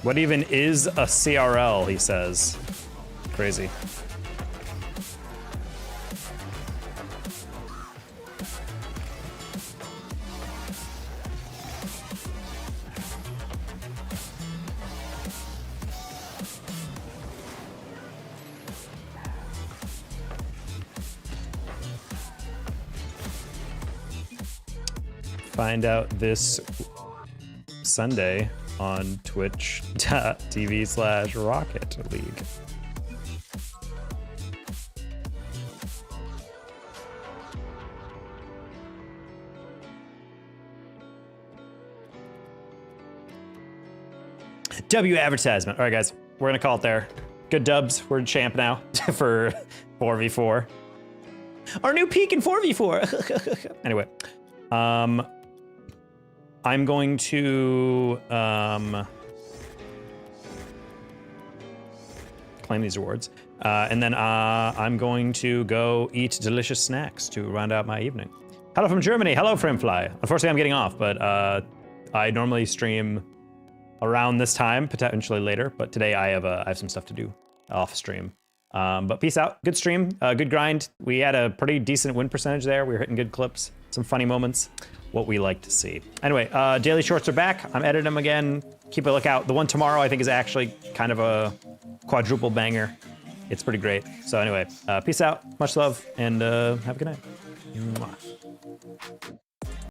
A: What even is a CRL, he says. Crazy. Find out this Sunday on twitch.tv/Rocket League. W advertisement. All right, guys, we're gonna call it there. Good dubs. We're champ now for 4v4. Our new peak in 4v4. Anyway, I'm going to claim these rewards, and then I'm going to go eat delicious snacks to round out my evening. Hello from Germany. Hello, Frimfly. Unfortunately, I'm getting off, but I normally stream around this time, potentially later, but today I have some stuff to do off stream. But peace out. Good stream, good grind. We had a pretty decent win percentage there. We were hitting good clips, some funny moments, what we like to see. Anyway, daily shorts are back. I'm editing them again. Keep a lookout. The one tomorrow I think is actually kind of a quadruple banger. It's pretty great. So anyway, peace out, much love, and have a good night. Mwah.